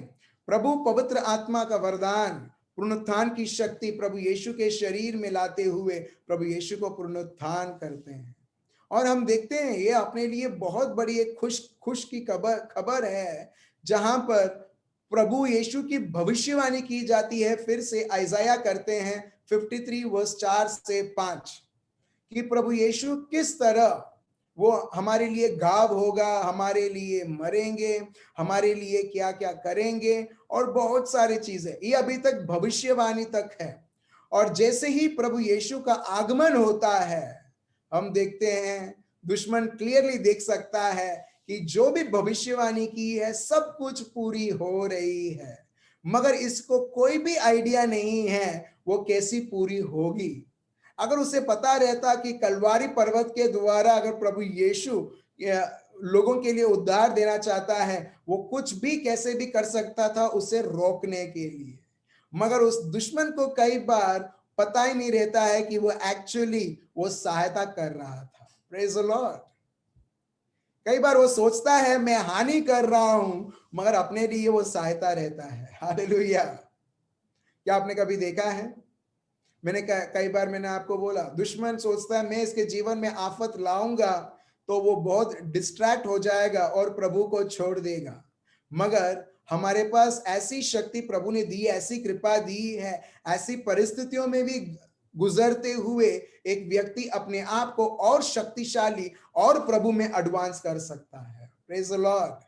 प्रभु पवित्र आत्मा का वरदान, पुनरुत्थान की शक्ति प्रभु यीशु के शरीर में लाते हुए प्रभु यीशु को पुनरुत्थान करते हैं. और हम देखते हैं ये अपने लिए बहुत बड़ी एक खुश की खबर है, जहां पर प्रभु यीशु की भविष्यवाणी की जाती है. फिर से आइजाया करते हैं 53 वर्स 4 से 5 कि प्रभु यीशु किस तरह वो हमारे लिए घाव होगा, हमारे लिए मरेंगे, हमारे लिए क्या क्या करेंगे, और बहुत सारी चीजें. ये अभी तक भविष्यवाणी तक है. और जैसे ही प्रभु यीशु का आगमन होता है, हम देखते हैं दुश्मन क्लियरली देख सकता है कि जो भी भविष्यवाणी की है सब कुछ पूरी हो रही है, मगर इसको कोई भी आइडिया नहीं है वो कैसी पूरी होगी. अगर उसे पता रहता कि कलवारी पर्वत के द्वारा अगर प्रभु यीशु लोगों के लिए उद्धार देना चाहता है, वो कुछ भी कैसे भी कर सकता था उसे रोकने के लिए. मगर उस दुश्मन को कई बार पता ही नहीं रहता है कि वो एक्चुअली वो सहायता कर रहा था. Praise the Lord. कई बार वो सोचता है मैं हानि कर रहा हूं, मगर अपने लिए वो सहायता रहता है. हालेलुया. क्या आपने कभी देखा है कई बार मैंने आपको बोला, दुश्मन सोचता है मैं इसके जीवन में आफत लाऊंगा तो वो बहुत डिस्ट्रैक्ट हो जाएगा और प्रभु को छोड़ देगा। मगर हमारे पास ऐसी शक्ति प्रभु ने दी, ऐसी कृपा दी है, ऐसी परिस्थितियों में भी गुजरते हुए एक व्यक्ति अपने आप को और शक्तिशाली और प्रभु में एडवांस कर सकता है। Praise the Lord.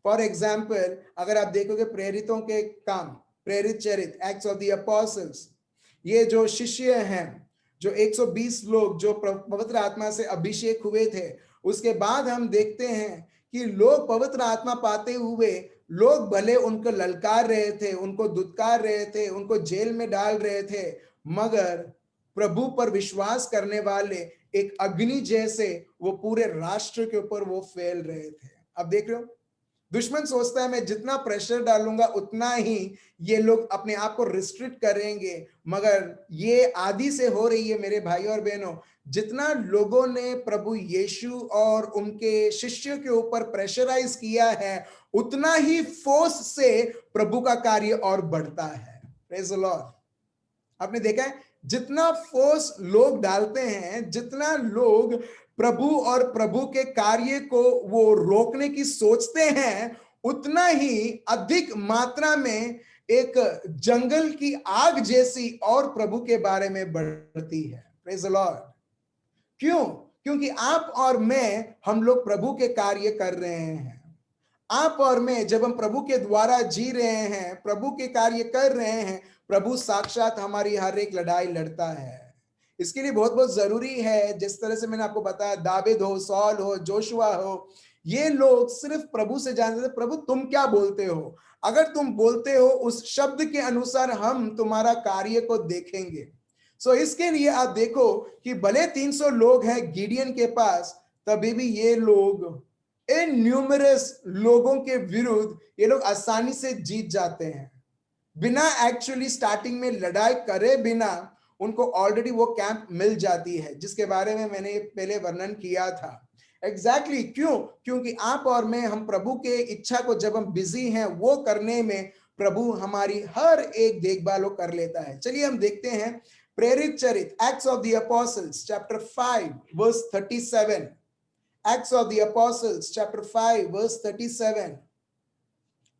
For example, अगर आप देखोगे प्रेरितों के काम, प्रेरित चरित, एक्ट्स ऑफ द अपोस्टल्स, ये जो शिष्य हैं, जो 120 लोग जो पवित्र आत्मा से अभिषेक हुए थे, उसके बाद हम देखते हैं कि लोग पवित्र आत्मा पाते हुए, लोग भले उनको ललकार रहे थे, उनको दुत्कार रहे थे, उनको जेल में डाल रहे थे, मगर प्रभु पर विश्वास करने वाले एक अग्नि जैसे वो पूरे राष्ट्र के ऊपर वो फैल रहे थे। अब देख रहे हो, दुश्मन सोचता है मैं जितना प्रेशर डालूंगा उतना ही ये लोग अपने आप को रिस्ट्रिक्ट करेंगे, मगर ये आदि से हो रही है मेरे भाई और बहनों। जितना लोगों ने प्रभु यीशु और उनके शिष्यों के ऊपर प्रेशराइज किया है, उतना ही फोर्स से प्रभु का कार्य और बढ़ता है। Praise the Lord. आपने देखा है, जितना फोर्स लोग डालते हैं, जितना लोग प्रभु और प्रभु के कार्य को वो रोकने की सोचते हैं, उतना ही अधिक मात्रा में एक जंगल की आग जैसी और प्रभु के बारे में बढ़ती है। Praise the Lord. क्यों? क्योंकि आप और मैं, हम लोग प्रभु के कार्य कर रहे हैं। आप और मैं जब हम प्रभु के द्वारा जी रहे हैं, प्रभु के कार्य कर रहे हैं, प्रभु साक्षात हमारी हर एक लड़ाई लड़ता है। इसके लिए बहुत बहुत जरूरी है, जिस तरह से मैंने आपको बताया, दाविद हो, सौल हो, जोशुआ हो, ये लोग सिर्फ प्रभु से जानते थे, प्रभु तुम क्या बोलते हो, अगर तुम बोलते हो उस शब्द के अनुसार हम तुम्हारा कार्य को देखेंगे। सो इसके लिए आप देखो कि भले 300 लोग हैं गिडियन के पास, तभी भी ये लोग इन न्यूमरस लोगों के विरुद्ध ये लोग आसानी से जीत जाते हैं, बिना एक्चुअली स्टार्टिंग में लड़ाई करे बिना उनको ऑलरेडी वो कैंप मिल जाती है, जिसके बारे में मैंने पहले वर्णन किया था। एग्जैक्टली क्यों? क्योंकि आप और मैं, हम प्रभु के इच्छा को जब हम बिजी हैं वो करने में, प्रभु हमारी हर एक देखभाल कर लेता है। चलिए हम देखते हैं प्रेरित चरित, Acts of the Apostles chapter 5 verse 37। Acts of the Apostles, chapter 5, verse 37.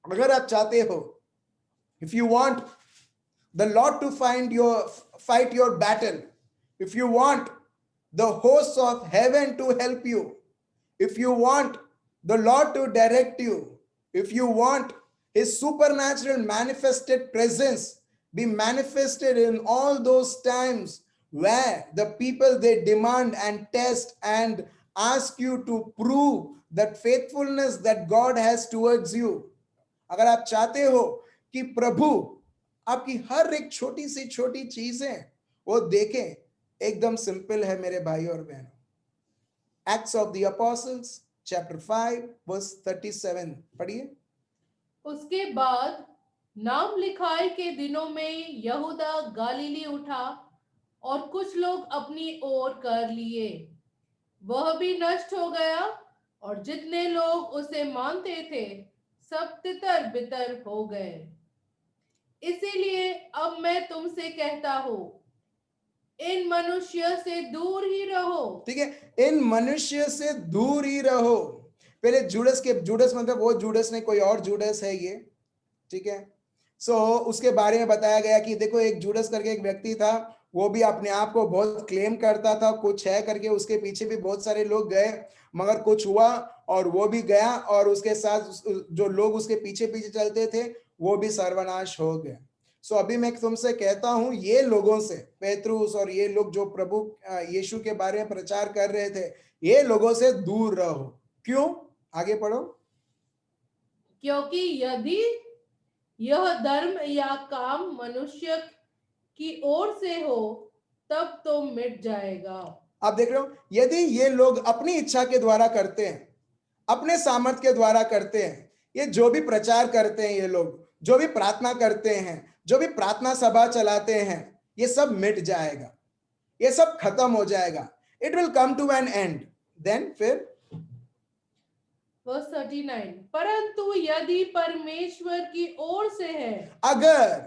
अगर आप चाहते हो, if you want the Lord to fight your battle, if you want the hosts of heaven to help you, if you want the Lord to direct you, if you want His supernatural manifested presence be manifested in all those times where the people they demand and test and ask you to prove that faithfulness that God has towards you. अगर आप चाहते हो कि प्रभु आपकी हर एक छोटी सी छोटी चीजें वो देखें, एकदम सिंपल है मेरे भाई और बहनों। Acts of the Apostles chapter 5 verse 37 पढ़िए। उसके बाद नाम लिखाई के दिनों में यहूदा गलीली उठा और कुछ लोग अपनी ओर कर लिए। वह भी नष्ट हो गया और जितने लोग उसे मानते थे सब तितर बितर हो गए। इसीलिए अब मैं तुमसे कहता हूं, इन मनुष्य से दूर ही रहो। ठीक है, इन मनुष्य से दूर ही रहो। पहले जुडस मतलब वो जुडस नहीं, कोई और जुडस है ये, ठीक है। सो उसके बारे में बताया गया कि देखो एक जुडस करके एक व्यक्ति था, वो भी अपने आप को बहुत क्लेम करता था कुछ है करके, उसके पीछे भी बहुत सारे लोग गए, मगर कुछ हुआ और वो भी गया और उसके साथ जो लोग उसके पीछे पीछे चलते थे वो भी सर्वनाश हो गए। सो अभी मैं तुमसे कहता हूं, ये लोगों से, पेत्रुस और ये लोग जो प्रभु यीशु के बारे में प्रचार कर रहे थे, ये लोगों से दूर रहो। क्यों? आगे पढ़ो। क्योंकि यदि यह धर्म या काम मनुष्य की ओर से हो तब तो मिट जाएगा। आप देख रहे हो, यदि ये लोग अपनी इच्छा के द्वारा करते हैं, अपने सामर्थ्य के द्वारा करते हैं, ये जो भी प्रचार करते हैं, ये लोग जो भी प्रार्थना करते हैं, जो भी प्रार्थना सभा चलाते हैं, ये सब मिट जाएगा, ये सब खत्म हो जाएगा। It will come to an end. Then फिर वर्स 39, परंतु यदि परमेश्वर की ओर से है, अगर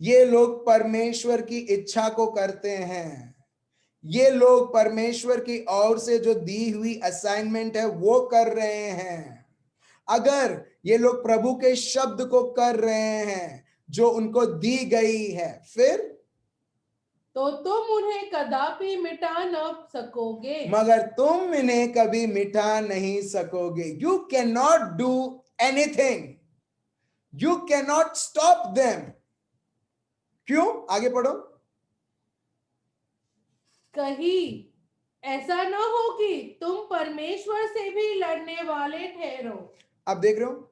ये लोग परमेश्वर की इच्छा को करते हैं, ये लोग परमेश्वर की ओर से जो दी हुई असाइनमेंट है वो कर रहे हैं। अगर ये लोग प्रभु के शब्द को कर रहे हैं जो उनको दी गई है, फिर तो तुम उन्हें कदापि मिटा न सकोगे। मगर तुम इन्हें कभी मिटा नहीं सकोगे। You can not do anything, you can not stop them. क्यों? आगे पढ़ो। कहीं ऐसा न हो कि तुम परमेश्वर से भी लड़ने वाले ठहरो। आप देख रहे हो,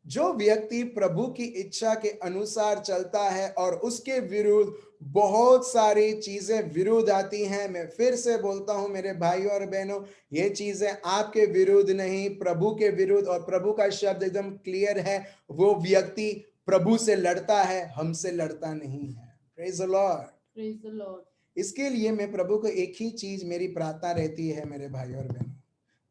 जो व्यक्ति प्रभु की इच्छा के अनुसार चलता है और उसके विरुद्ध बहुत सारी चीजें विरुद्ध आती हैं, मैं फिर से बोलता हूं मेरे भाइयों और बहनों, ये चीजें आपके विरुद्ध नहीं, प्रभु के विरुद्ध, और प्रभु का शब्द एकदम क्लियर है, वो व्यक्ति प्रभु से लड़ता है, हमसे लड़ता नहीं है। Praise the Lord. Praise the Lord. इसके लिए मैं प्रभु को एक ही चीज मेरी प्रार्थना रहती है मेरे भाइयों और बहनों,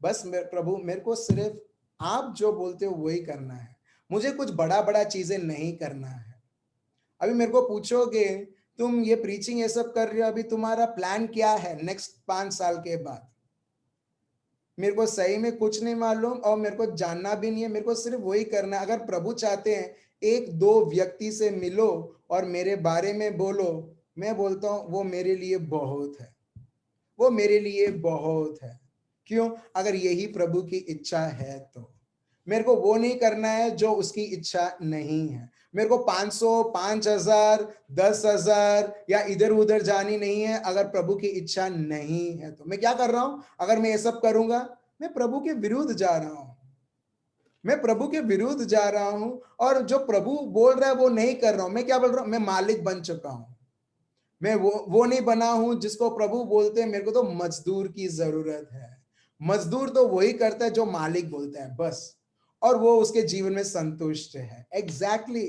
बस प्रभु मेरे को सिर्फ आप जो बोलते हो वही करना है, मुझे कुछ बड़ा बड़ा चीजें नहीं करना है। अभी मेरे को पूछोगे तुम ये प्रीचिंग ये सब कर रहे हो, अभी तुम्हारा प्लान क्या है नेक्स्ट 5 साल के बाद? मेरे को सही में कुछ नहीं मालूम और मेरे को जानना भी नहीं है, मेरे को सिर्फ वही करना है। अगर प्रभु चाहते हैं एक दो व्यक्ति से मिलो और मेरे बारे में बोलो, मैं बोलता हूं वो मेरे लिए बहुत है, वो मेरे लिए बहुत है। क्यों? अगर यही प्रभु की इच्छा है तो मेरे को वो नहीं करना है जो उसकी इच्छा नहीं है। मेरे को 500, 5000, 10,000 या इधर उधर जानी नहीं है। अगर प्रभु की इच्छा नहीं है तो मैं क्या कर रहा हूं? अगर मैं ये सब करूंगा, मैं प्रभु के विरुद्ध जा रहा हूं, मैं प्रभु के विरुद्ध जा रहा हूं, और जो प्रभु बोल रहा है वो नहीं कर रहा हूं। मैं क्या बोल रहा हूं? मैं मालिक बन चुका हूं, मैं वो नहीं बना हूं जिसको प्रभु बोलते हैं मेरे को तो मजदूर की जरूरत है। मजदूर तो वही करता है जो मालिक बोलता है बस, और वो उसके जीवन में संतुष्ट है। एग्जैक्टली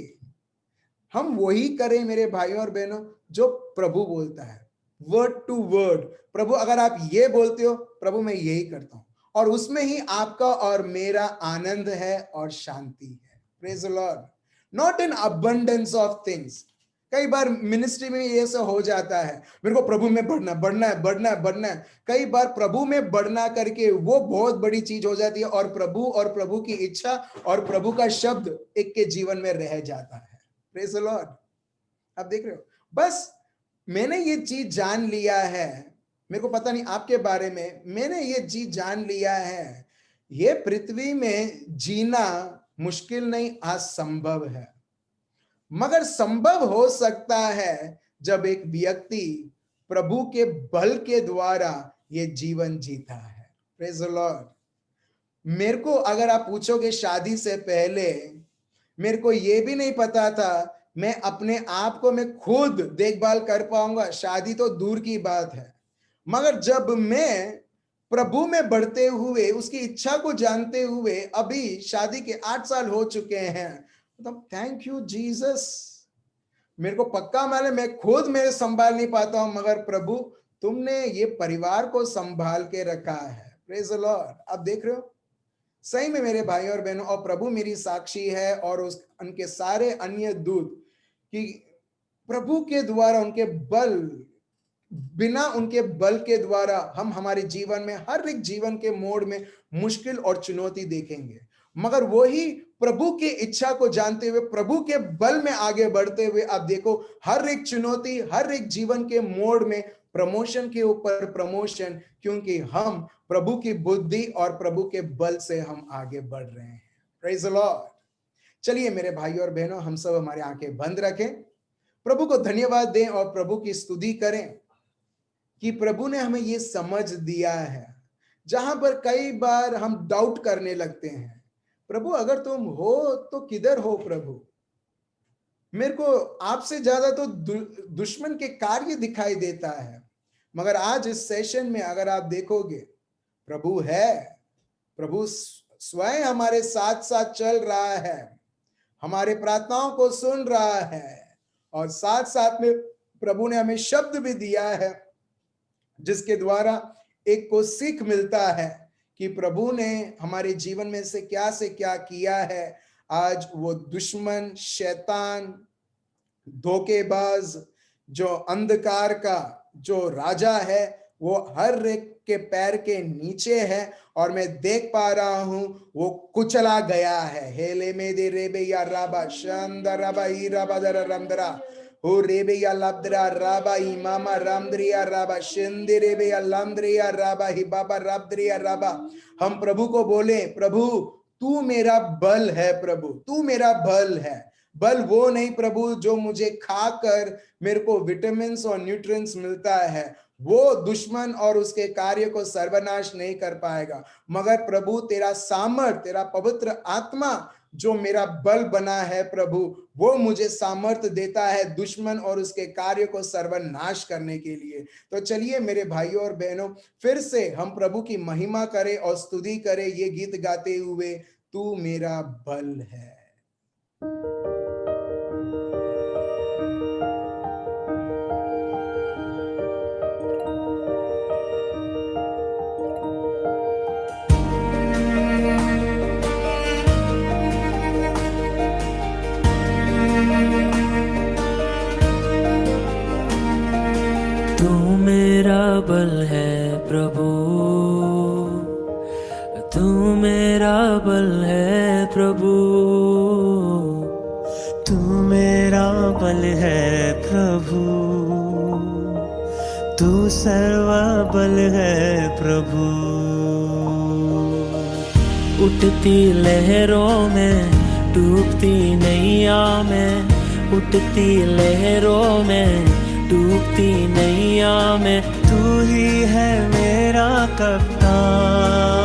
हम वही करें मेरे भाइयों और बहनों जो प्रभु बोलता है, वर्ड टू वर्ड। प्रभु अगर आप ये बोलते हो, प्रभु मैं यही करता हूं, और उसमें ही आपका और मेरा आनंद है और शांति है। Praise the Lord. Not in abundance of things. कई बार मिनिस्ट्री में ये सब हो जाता है, मेरे को प्रभु में बढ़ना बढ़ना है बढ़ना है बढ़ना है। कई बार प्रभु में बढ़ना करके वो बहुत बड़ी चीज हो जाती है, और प्रभु की इच्छा और प्रभु का शब्द एक के जीवन में रह जाता है। Praise the Lord. आप देख रहे हो, बस मैंने ये चीज जान लिया है, मेरे को पता नहीं आपके बारे में, मैंने ये चीज जान लिया है, ये पृथ्वी में जीना मुश्किल नहीं, असंभव है, मगर संभव हो सकता है जब एक व्यक्ति प्रभु के बल के द्वारा ये जीवन जीता है। Praise the Lord. मेरे को अगर आप पूछोगे शादी से पहले, मेरे को ये भी नहीं पता था मैं अपने आप को मैं खुद देखभाल कर पाऊंगा, शादी तो दूर की बात है। मगर जब मैं प्रभु में बढ़ते हुए उसकी इच्छा को जानते हुए, अभी शादी के 8 साल हो चुके हैं, मतलब थैंक यू जीसस। मेरे को पक्का मालूम मैं खुद मेरे संभाल नहीं पाता हूं, मगर प्रभु तुमने ये परिवार को संभाल के रखा है। Praise the Lord. आप देख रहे हो, सही में मेरे भाई और बहनों, और प्रभु मेरी साक्षी है और उनके सारे अन्य दूत कि प्रभु के द्वारा, उनके बल, बिना उनके बल के द्वारा हम हमारे जीवन में हर एक जीवन के मोड़ में मुश्किल और चुनौती देखेंगे, मगर वही प्रभु की इच्छा को जानते हुए प्रभु के बल में आगे बढ़ते हुए आप देखो हर एक चुनौती, हर एक जीवन के मोड़ में प्रमोशन के ऊपर प्रमोशन, क्योंकि हम प्रभु की बुद्धि और प्रभु के बल से हम आगे बढ़ रहे हैं। Praise the Lord. चलिए मेरे भाइयों और बहनों, हम सब हमारे आंखें बंद रखें, प्रभु को धन्यवाद दें और प्रभु की स्तुति करें कि प्रभु ने हमें ये समझ दिया है जहां पर कई बार हम डाउट करने लगते हैं, प्रभु अगर तुम हो तो किधर हो प्रभु? मेरे को आपसे ज्यादा तो दुश्मन के कार्य दिखाई देता है। मगर आज इस सेशन में अगर आप देखोगे, प्रभु है, प्रभु स्वयं हमारे साथ साथ चल रहा है, हमारे प्रार्थनाओं को सुन रहा है, और साथ साथ में प्रभु ने हमें शब्द भी दिया है जिसके द्वारा एक को सीख मिलता है कि प्रभु ने हमारे जीवन में से क्या किया है। आज वो दुश्मन, शैतान, धोखेबाज, जो अंधकार का जो राजा है, वो हर एक के पैर के नीचे है और मैं देख पा रहा हूं वो कुचला गया है। हेले में दे रेबे या राबा शंदराबा ई राबा दरा रमदरा हो रेबे या लाब्दरा राबा इमामा रामद्रिया राबा शिंदे रेबे या लामद्रिया राबा ही बाबा राबद्रिया राबा। हम प्रभु को बोले, प्रभु तू मेरा बल है, प्रभु तू मेरा बल है। बल वो नहीं प्रभु जो मुझे खाकर मेरे को विटामिन्स और न्यूट्रिएंट्स मिलता है, वो दुश्मन और उसके कार्य को सर्वनाश नहीं कर पाएगा, मगर प्रभु तेरा सामर्थ, तेरा पवित्र आत्मा जो मेरा बल बना है प्रभु, वो मुझे सामर्थ देता है दुश्मन और उसके कार्य को सर्वनाश करने के लिए। तो चलिए मेरे भाइयों और बहनों, फिर से हम प्रभु की महिमा करें और स्तुति करें ये गीत गाते हुए, तू मेरा बल है। तू मेरा बल है प्रभु, तू मेरा बल है प्रभु, तू मेरा बल है प्रभु, तू सर्वा बल है प्रभु। उठती लहरों में डूबती नैया में, उठती लहरों में डूबती नैया में, तू ही है मेरा कप्तान,